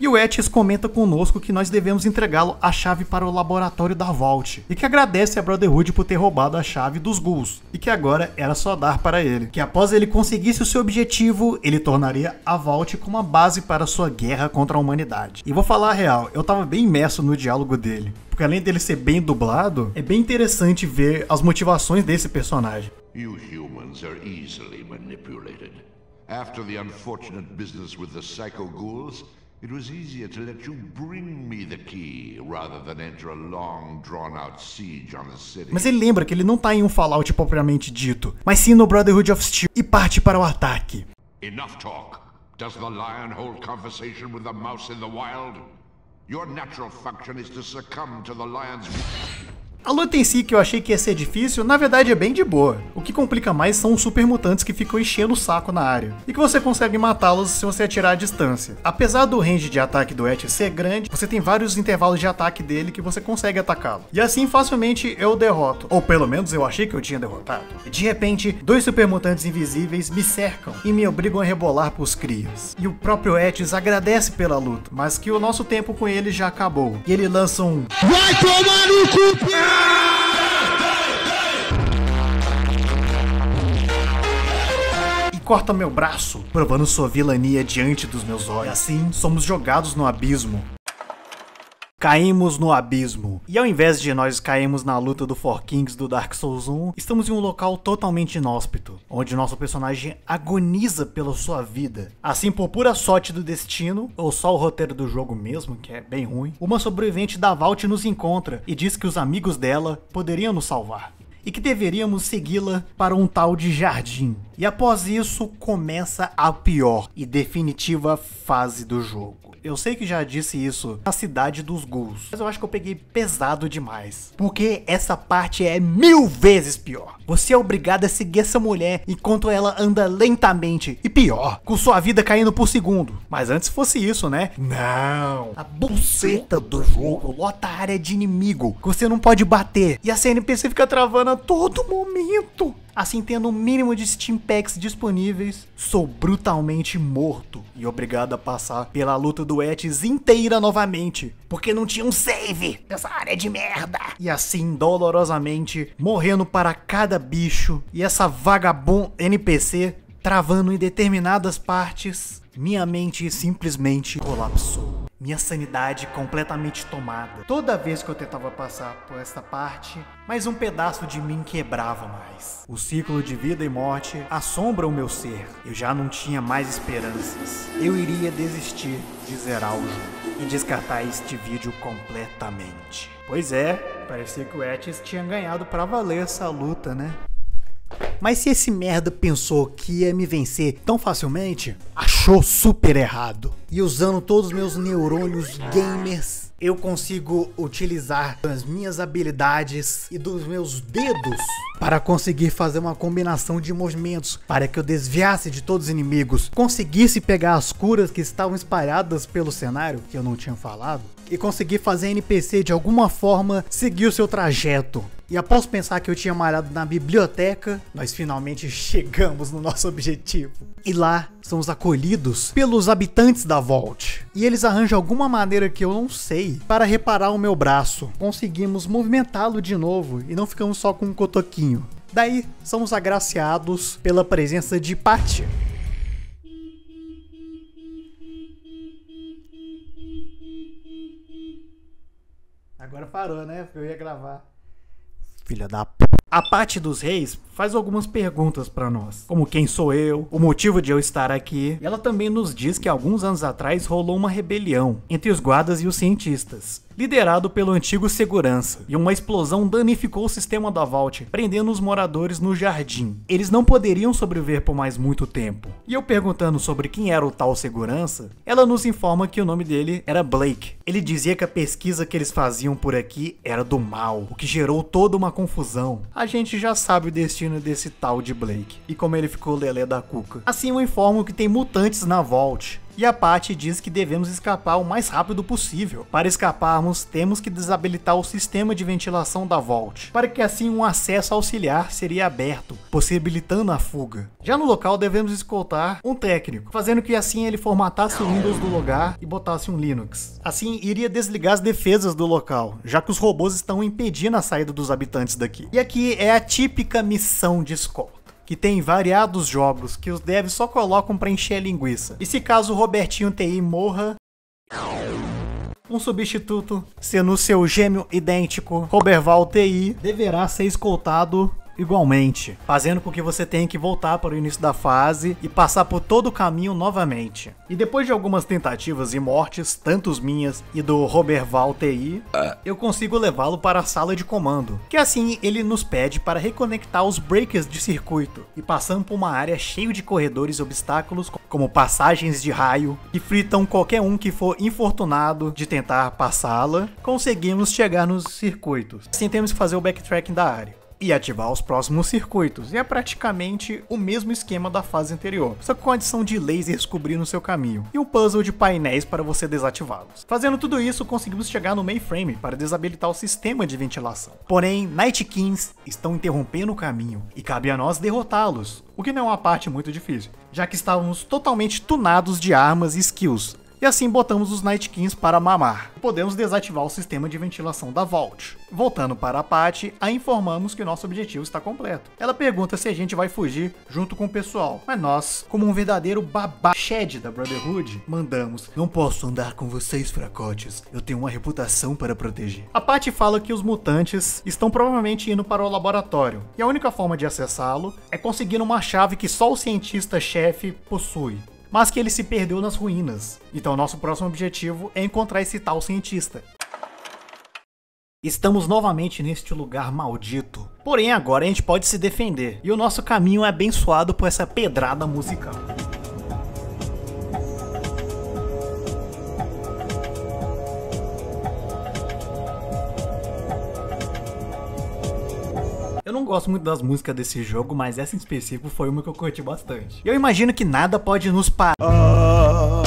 Speaker 1: E o Etis comenta conosco que nós devemos entregá-lo a chave para o laboratório da Vault, e que agradece a Brotherhood por ter roubado a chave dos Ghouls, e que agora era só dar para ele. Que após ele conseguisse o seu objetivo, ele tornaria a Vault como uma base para sua guerra contra a humanidade. E vou falar a real, eu tava bem imerso no diálogo dele, porque além dele ser bem dublado, é bem interessante ver as motivações desse personagem.
Speaker 6: You humans are easily manipulated. After the unfortunate business with the Psycho Ghouls, it was easier to let you bring me the key rather than enter a long, drawn-out siege on the city.
Speaker 1: Mas ele lembra que ele não tá em um Fallout propriamente dito, mas sim no Brotherhood of Steel, e parte para o ataque.
Speaker 6: Enough talk. Does the lion hold conversation with the mouse in the wild? Your natural function is to succumb to the lion's...
Speaker 1: A luta em si, que eu achei que ia ser difícil, na verdade é bem de boa. O que complica mais são os super mutantes que ficam enchendo o saco na área, e que você consegue matá-los se você atirar à distância. Apesar do range de ataque do Etis ser grande, você tem vários intervalos de ataque dele que você consegue atacá-lo. E assim facilmente eu o derroto, ou pelo menos eu achei que eu tinha derrotado. E de repente, dois super mutantes invisíveis me cercam e me obrigam a rebolar pros crias. E o próprio Etis agradece pela luta, mas que o nosso tempo com ele já acabou. E ele lança um... Vai tomar no cu! Corta meu braço, provando sua vilania diante dos meus olhos. E assim, somos jogados no abismo. Caímos no abismo. E ao invés de nós cairmos na luta do Four Kings do Dark Souls 1, estamos em um local totalmente inóspito, onde nosso personagem agoniza pela sua vida. Assim, por pura sorte do destino, ou só o roteiro do jogo mesmo, que é bem ruim, uma sobrevivente da Vault nos encontra e diz que os amigos dela poderiam nos salvar. E que deveríamos segui-la para um tal de jardim. E após isso, começa a pior e definitiva fase do jogo. Eu sei que já disse isso na cidade dos Ghouls, mas eu acho que eu peguei pesado demais, porque essa parte é 1000 vezes pior. Você é obrigado a seguir essa mulher enquanto ela anda lentamente, e pior, com sua vida caindo por segundo. Mas antes fosse isso, né? Não! A buceta do jogo lota a área de inimigo, que você não pode bater, e a CNPC fica travando a todo momento. Assim, tendo o mínimo de Steam Packs disponíveis, sou brutalmente morto e obrigado a passar pela luta do Etis inteira novamente, porque não tinha um save dessa área de merda. E assim, dolorosamente, morrendo para cada bicho, e essa vagabunda NPC travando em determinadas partes, minha mente simplesmente colapsou. Minha sanidade completamente tomada. Toda vez que eu tentava passar por essa parte, mais um pedaço de mim quebrava mais. O ciclo de vida e morte assombra o meu ser. Eu já não tinha mais esperanças. Eu iria desistir de zerar o jogo e descartar este vídeo completamente. Pois é, parecia que o Etis tinha ganhado pra valer essa luta, né? Mas se esse merda pensou que ia me vencer tão facilmente, achou super errado. E usando todos os meus neurônios gamers, eu consigo utilizar as minhas habilidades e dos meus dedos para conseguir fazer uma combinação de movimentos para que eu desviasse de todos os inimigos, conseguisse pegar as curas que estavam espalhadas pelo cenário, que eu não tinha falado, e conseguir fazer a NPC de alguma forma seguir o seu trajeto. E após pensar que eu tinha malhado na biblioteca, nós finalmente chegamos no nosso objetivo. E lá somos acolhidos pelos habitantes da Vault. E eles arranjam alguma maneira que eu não sei para reparar o meu braço. Conseguimos movimentá-lo de novo e não ficamos só com um cotoquinho. Daí somos agraciados pela presença de Patty. Agora parou, né? Porque eu ia gravar. Filha da p... A Patty dos Reis faz algumas perguntas pra nós, como quem sou eu, o motivo de eu estar aqui. E ela também nos diz que alguns anos atrás rolou uma rebelião entre os guardas e os cientistas, liderado pelo antigo segurança, e uma explosão danificou o sistema da Vault, prendendo os moradores no jardim. Eles não poderiam sobreviver por mais muito tempo. E eu perguntando sobre quem era o tal segurança, ela nos informa que o nome dele era Blake. Ele dizia que a pesquisa que eles faziam por aqui era do mal, o que gerou toda uma confusão. A gente já sabe o destino desse tal de Blake, e como ele ficou lelé da cuca. Assim eu informo que tem mutantes na Vault. E a Patty diz que devemos escapar o mais rápido possível. Para escaparmos, temos que desabilitar o sistema de ventilação da Vault, para que assim um acesso auxiliar seria aberto, possibilitando a fuga. Já no local devemos escoltar um técnico, fazendo que assim ele formatasse o Windows do lugar e botasse um Linux. Assim iria desligar as defesas do local, já que os robôs estão impedindo a saída dos habitantes daqui. E aqui é a típica missão de escolta, que tem variados jogos que os devs só colocam pra encher a linguiça. E se caso o Robertinho TI morra, um substituto, sendo seu gêmeo idêntico, Roberval TI, deverá ser escoltado igualmente, fazendo com que você tenha que voltar para o início da fase e passar por todo o caminho novamente. E depois de algumas tentativas e mortes, tanto minhas e do Roberval TI, eu consigo levá-lo para a sala de comando, que assim ele nos pede para reconectar os breakers de circuito, e passando por uma área cheia de corredores e obstáculos, como passagens de raio, que fritam qualquer um que for infortunado de tentar passá-la, conseguimos chegar nos circuitos. Assim temos que fazer o backtracking da área e ativar os próximos circuitos, e é praticamente o mesmo esquema da fase anterior, só com a adição de lasers cobrindo o seu caminho, e um puzzle de painéis para você desativá-los. Fazendo tudo isso, conseguimos chegar no mainframe para desabilitar o sistema de ventilação. Porém, Night Kings estão interrompendo o caminho, e cabe a nós derrotá-los, o que não é uma parte muito difícil, já que estávamos totalmente tunados de armas e skills. E assim botamos os Night Kings para mamar. Podemos desativar o sistema de ventilação da Vault. Voltando para a Patty, a informamos que nosso objetivo está completo. Ela pergunta se a gente vai fugir junto com o pessoal, mas nós, como um verdadeiro babá Shed da Brotherhood, mandamos: não posso andar com vocês, fracotes, eu tenho uma reputação para proteger. A Patty fala que os mutantes estão provavelmente indo para o laboratório, e a única forma de acessá-lo é conseguindo uma chave que só o cientista-chefe possui, mas que ele se perdeu nas ruínas. Então nosso próximo objetivo é encontrar esse tal cientista. Estamos novamente neste lugar maldito, porém agora a gente pode se defender, e o nosso caminho é abençoado por essa pedrada musical. Eu não gosto muito das músicas desse jogo, mas essa em específico foi uma que eu curti bastante. E eu imagino que nada pode nos parar.
Speaker 9: Ah,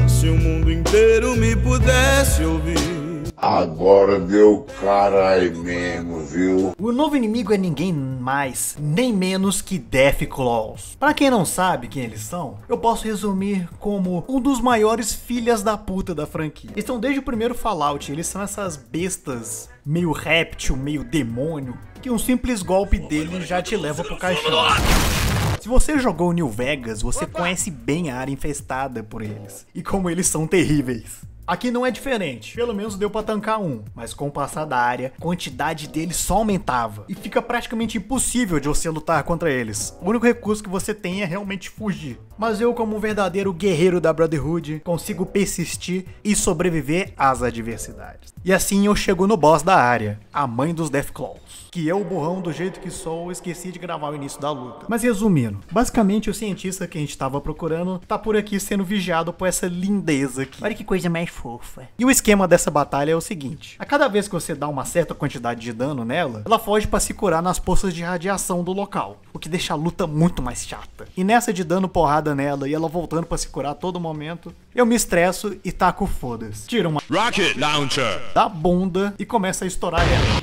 Speaker 9: se o mundo inteiro me pudesse ouvir.
Speaker 6: Agora deu caralho mesmo, viu?
Speaker 1: O novo inimigo é ninguém mais, nem menos que Deathclaws. Pra quem não sabe quem eles são, eu posso resumir como um dos maiores filhas da puta da franquia. Eles estão desde o primeiro Fallout, eles são essas bestas meio réptil, meio demônio, que um simples golpe dele já te leva pro caixão. Se você jogou New Vegas, você conhece bem a área infestada por eles, e como eles são terríveis. Aqui não é diferente, pelo menos deu pra tancar um, mas com o passar da área, a quantidade deles só aumentava, e fica praticamente impossível de você lutar contra eles. O único recurso que você tem é realmente fugir. Mas eu, como um verdadeiro guerreiro da Brotherhood, consigo persistir e sobreviver às adversidades. E assim eu chego no boss da área, a mãe dos Deathclaws, que eu, burrão do jeito que sou, esqueci de gravar o início da luta. Mas resumindo, basicamente o cientista que a gente tava procurando tá por aqui sendo vigiado por essa lindeza aqui. Olha que coisa mais fofa. E o esquema dessa batalha é o seguinte: a cada vez que você dá uma certa quantidade de dano nela, ela foge pra se curar nas poças de radiação do local, o que deixa a luta muito mais chata. E nessa de dando porrada nela e ela voltando pra se curar a todo momento, eu me estresso e taco foda-se. Tiro uma
Speaker 9: Rocket Launcher
Speaker 1: da bunda e começa a estourar ela.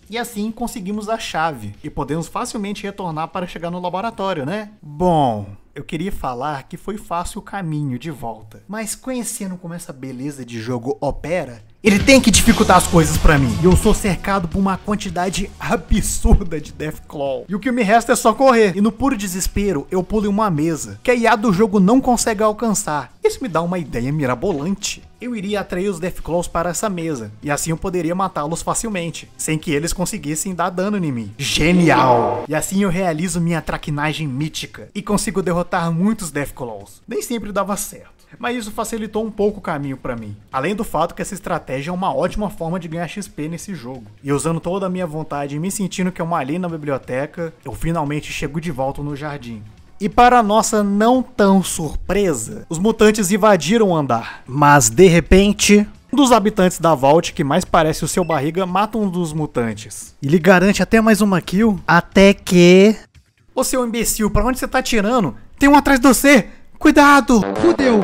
Speaker 1: E assim conseguimos a chave e podemos facilmente retornar para chegar no laboratório, né? Bom, eu queria falar que foi fácil o caminho de volta, mas conhecendo como essa beleza de jogo opera, ele tem que dificultar as coisas pra mim. E eu sou cercado por uma quantidade absurda de Deathclaw. E o que me resta é só correr. E no puro desespero, eu pulo em uma mesa que a IA do jogo não consegue alcançar. Isso me dá uma ideia mirabolante. Eu iria atrair os Deathclaws para essa mesa. E assim eu poderia matá-los facilmente, sem que eles conseguissem dar dano em mim. Genial! E assim eu realizo minha traquinagem mítica. E consigo derrotar muitos Deathclaws. Nem sempre dava certo, mas isso facilitou um pouco o caminho pra mim. Além do fato que essa estratégia é uma ótima forma de ganhar XP nesse jogo. E usando toda a minha vontade e me sentindo que eu malhei na biblioteca, eu finalmente chego de volta no jardim. E para nossa não tão surpresa, os mutantes invadiram o andar. Mas de repente, um dos habitantes da Vault, que mais parece o seu barriga, mata um dos mutantes. E lhe garante até mais uma kill, até que... Ô seu imbecil, pra onde você tá atirando? Tem um atrás de você! Cuidado! Fudeu!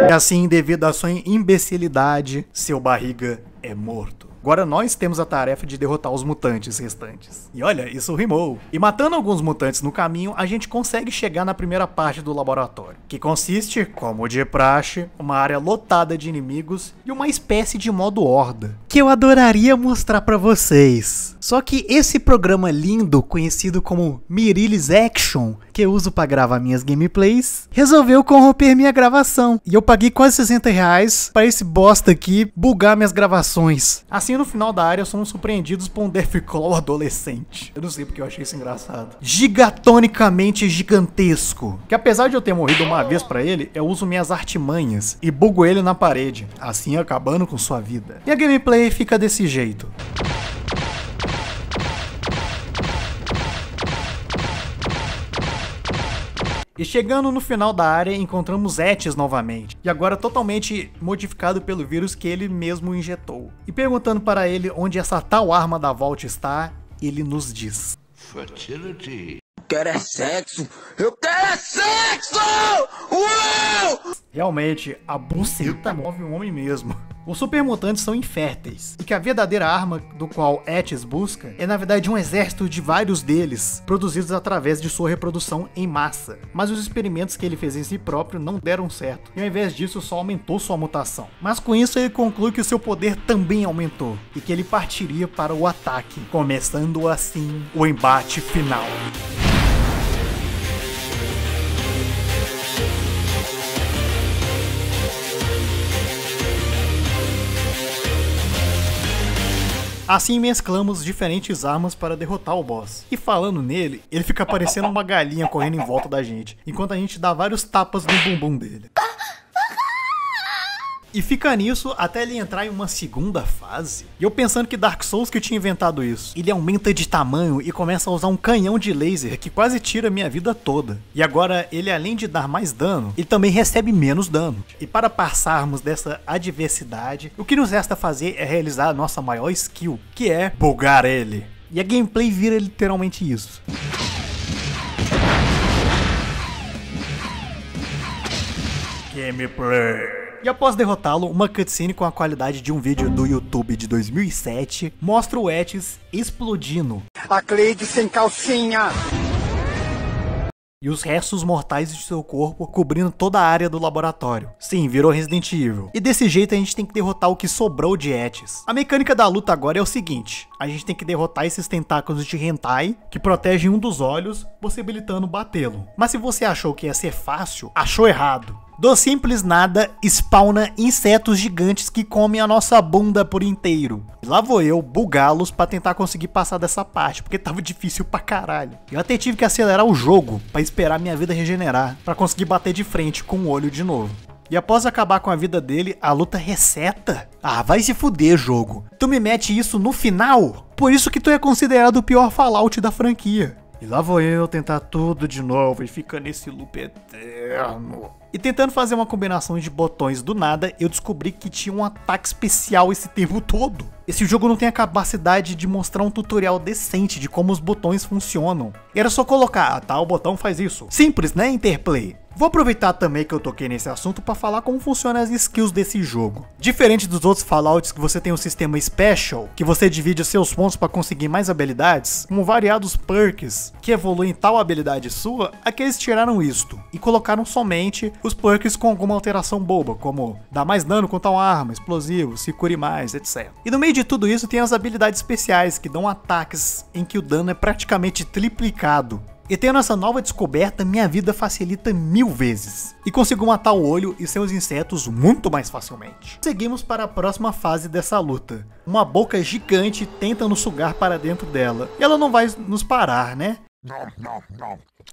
Speaker 1: E assim, devido à sua imbecilidade, seu barriga é morto. Agora nós temos a tarefa de derrotar os mutantes restantes. E olha, isso rimou. E matando alguns mutantes no caminho, a gente consegue chegar na primeira parte do laboratório, que consiste, como de praxe, uma área lotada de inimigos e uma espécie de modo horda, que eu adoraria mostrar pra vocês. Só que esse programa lindo, conhecido como Mirilis Action, que eu uso pra gravar minhas gameplays, resolveu corromper minha gravação. E eu paguei quase R$60 pra esse bosta aqui bugar minhas gravações. Assim, no final da área, somos surpreendidos por um Deathclaw adolescente. Eu não sei porque eu achei isso engraçado. Gigatonicamente gigantesco. Que apesar de eu ter morrido uma vez pra ele, eu uso minhas artimanhas e bugo ele na parede, assim acabando com sua vida. E a gameplay fica desse jeito. E chegando no final da área, encontramos Etis novamente, e agora totalmente modificado pelo vírus que ele mesmo injetou. E perguntando para ele onde essa tal arma da Vault está, ele nos diz:
Speaker 5: Fertility.
Speaker 9: Eu quero é sexo! Eu quero é sexo! Uou!
Speaker 1: Realmente, a buceta move um homem mesmo. Os supermutantes são inférteis, e que a verdadeira arma do qual Etis busca é na verdade um exército de vários deles, produzidos através de sua reprodução em massa. Mas os experimentos que ele fez em si próprio não deram certo, e ao invés disso só aumentou sua mutação. Mas com isso ele conclui que o seu poder também aumentou, e que ele partiria para o ataque, começando assim o embate final. Assim mesclamos diferentes armas para derrotar o boss. E falando nele, ele fica parecendo uma galinha correndo em volta da gente, enquanto a gente dá vários tapas no bumbum dele. E fica nisso até ele entrar em uma segunda fase. E eu pensando que Dark Souls que tinha inventado isso. Ele aumenta de tamanho e começa a usar um canhão de laser que quase tira minha vida toda. E agora ele, além de dar mais dano, ele também recebe menos dano. E para passarmos dessa adversidade, o que nos resta fazer é realizar a nossa maior skill, que é bugar ele. E a gameplay vira literalmente isso. Gameplay. E após derrotá-lo, uma cutscene com a qualidade de um vídeo do YouTube de 2007 mostra o Etis explodindo.
Speaker 9: A Cleide sem calcinha!
Speaker 1: E os restos mortais de seu corpo cobrindo toda a área do laboratório. Sim, virou Resident Evil. E desse jeito a gente tem que derrotar o que sobrou de Etis. A mecânica da luta agora é o seguinte: a gente tem que derrotar esses tentáculos de hentai que protegem um dos olhos, possibilitando batê-lo. Mas se você achou que ia ser fácil, achou errado. Do simples nada, spawna insetos gigantes que comem a nossa bunda por inteiro. E lá vou eu bugá-los pra tentar conseguir passar dessa parte, porque tava difícil pra caralho. Eu até tive que acelerar o jogo pra esperar minha vida regenerar, pra conseguir bater de frente com o olho de novo. E após acabar com a vida dele, a luta reseta. Ah, vai se fuder, jogo. Tu me mete isso no final? Por isso que tu é considerado o pior Fallout da franquia. E lá vou eu tentar tudo de novo e fica nesse loop eterno. E tentando fazer uma combinação de botões do nada, eu descobri que tinha um ataque especial esse tempo todo. Esse jogo não tem a capacidade de mostrar um tutorial decente de como os botões funcionam. Era só colocar, tá, o botão faz isso. Simples, né, Interplay? Vou aproveitar também que eu toquei nesse assunto para falar como funcionam as skills desse jogo. Diferente dos outros Fallouts que você tem um sistema Special, que você divide os seus pontos para conseguir mais habilidades, como variados perks que evoluem tal habilidade sua, aqui eles tiraram isto e colocaram somente os perks com alguma alteração boba, como dar mais dano com tal arma, explosivos, se cure mais, etc. E no meio de tudo isso tem as habilidades especiais que dão ataques em que o dano é praticamente triplicado. E tendo essa nova descoberta, minha vida facilita 1000 vezes. E consigo matar o olho e seus insetos muito mais facilmente. Seguimos para a próxima fase dessa luta. Uma boca gigante tenta nos sugar para dentro dela. E ela não vai nos parar, né?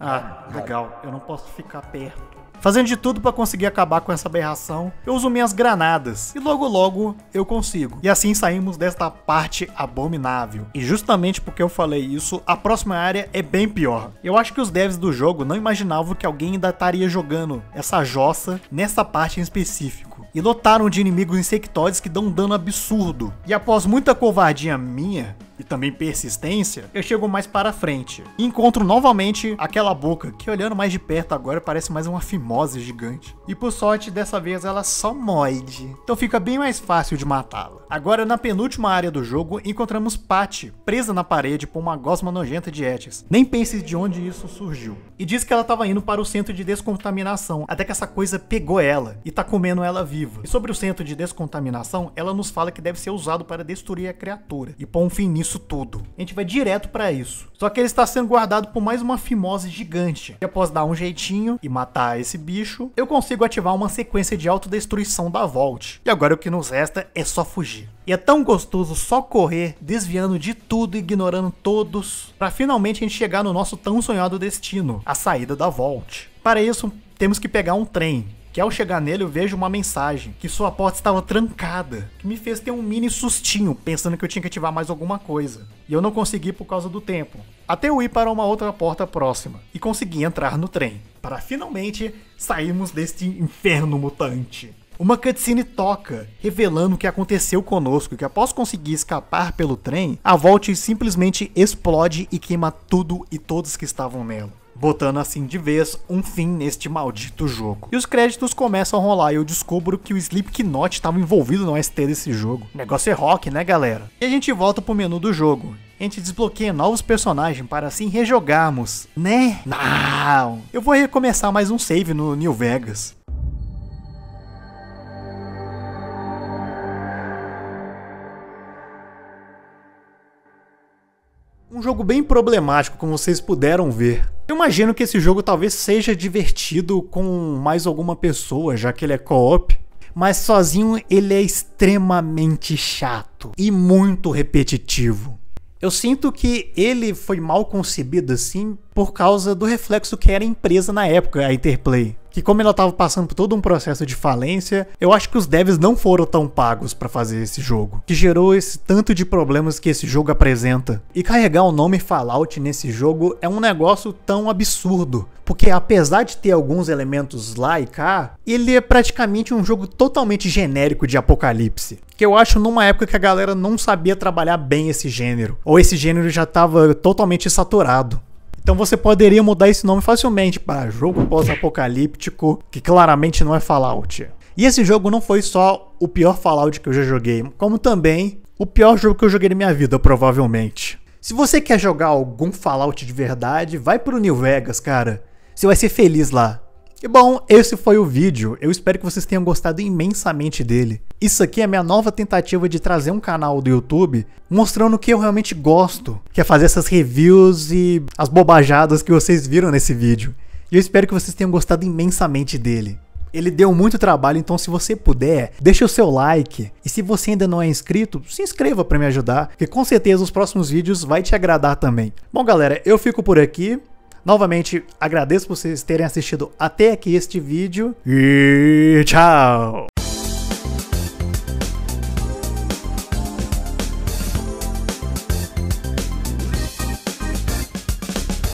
Speaker 1: Ah, legal. Eu não posso ficar perto. Fazendo de tudo para conseguir acabar com essa aberração, eu uso minhas granadas e logo eu consigo. E assim saímos desta parte abominável. E justamente porque eu falei isso, a próxima área é bem pior. Eu acho que os devs do jogo não imaginavam que alguém ainda estaria jogando essa jossa nessa parte em específico. E lotaram de inimigos insectoides que dão um dano absurdo. E após muita covardia minha, e também persistência, eu chego mais para frente e encontro novamente aquela boca, que olhando mais de perto agora parece mais uma fimose gigante. E por sorte, dessa vez ela só morde, então fica bem mais fácil de matá-la. Agora na penúltima área do jogo, encontramos Patty, presa na parede por uma gosma nojenta de Etches. Nem pense de onde isso surgiu. E diz que ela estava indo para o centro de descontaminação, até que essa coisa pegou ela e tá comendo ela viva. E sobre o centro de descontaminação, ela nos fala que deve ser usado para destruir a criatura e pôr um fim nisso tudo. A gente vai direto para isso. Só que ele está sendo guardado por mais uma fimose gigante. E após dar um jeitinho e matar esse bicho, eu consigo ativar uma sequência de autodestruição da Vault. E agora o que nos resta é só fugir. E é tão gostoso só correr, desviando de tudo e ignorando todos, para finalmente a gente chegar no nosso tão sonhado destino, a saída da Vault. Para isso, temos que pegar um trem. Que ao chegar nele eu vejo uma mensagem, que sua porta estava trancada, que me fez ter um mini sustinho, pensando que eu tinha que ativar mais alguma coisa. E eu não consegui por causa do tempo, até eu ir para uma outra porta próxima, e consegui entrar no trem, para finalmente sairmos deste inferno mutante. Uma cutscene toca, revelando o que aconteceu conosco, que após conseguir escapar pelo trem, a Vault simplesmente explode e queima tudo e todos que estavam nela, botando assim de vez um fim neste maldito jogo. E os créditos começam a rolar e eu descubro que o Slipknot estava envolvido no OST desse jogo. O negócio é rock, né, galera? E a gente volta pro menu do jogo. A gente desbloqueia novos personagens para assim rejogarmos, né? Não! Eu vou recomeçar mais um save no New Vegas. Um jogo bem problemático, como vocês puderam ver. Eu imagino que esse jogo talvez seja divertido com mais alguma pessoa, já que ele é co-op. Mas sozinho ele é extremamente chato e muito repetitivo. Eu sinto que ele foi mal concebido assim por causa do reflexo que era a empresa na época, a Interplay. Que como ela estava passando por todo um processo de falência, eu acho que os devs não foram tão pagos para fazer esse jogo, que gerou esse tanto de problemas que esse jogo apresenta. E carregar o nome Fallout nesse jogo é um negócio tão absurdo, porque apesar de ter alguns elementos lá e cá, ele é praticamente um jogo totalmente genérico de apocalipse, que eu acho numa época que a galera não sabia trabalhar bem esse gênero, ou esse gênero já estava totalmente saturado. Então você poderia mudar esse nome facilmente para jogo pós-apocalíptico, que claramente não é Fallout. E esse jogo não foi só o pior Fallout que eu já joguei, como também o pior jogo que eu joguei na minha vida, provavelmente. Se você quer jogar algum Fallout de verdade, vai pro New Vegas, cara. Você vai ser feliz lá. E bom, esse foi o vídeo. Eu espero que vocês tenham gostado imensamente dele. Isso aqui é a minha nova tentativa de trazer um canal do YouTube mostrando o que eu realmente gosto, que é fazer essas reviews e as bobajadas que vocês viram nesse vídeo. E eu espero que vocês tenham gostado imensamente dele. Ele deu muito trabalho, então se você puder, deixa o seu like. E se você ainda não é inscrito, se inscreva para me ajudar, que com certeza os próximos vídeos vai te agradar também. Bom galera, eu fico por aqui. Novamente, agradeço por vocês terem assistido até aqui este vídeo e tchau!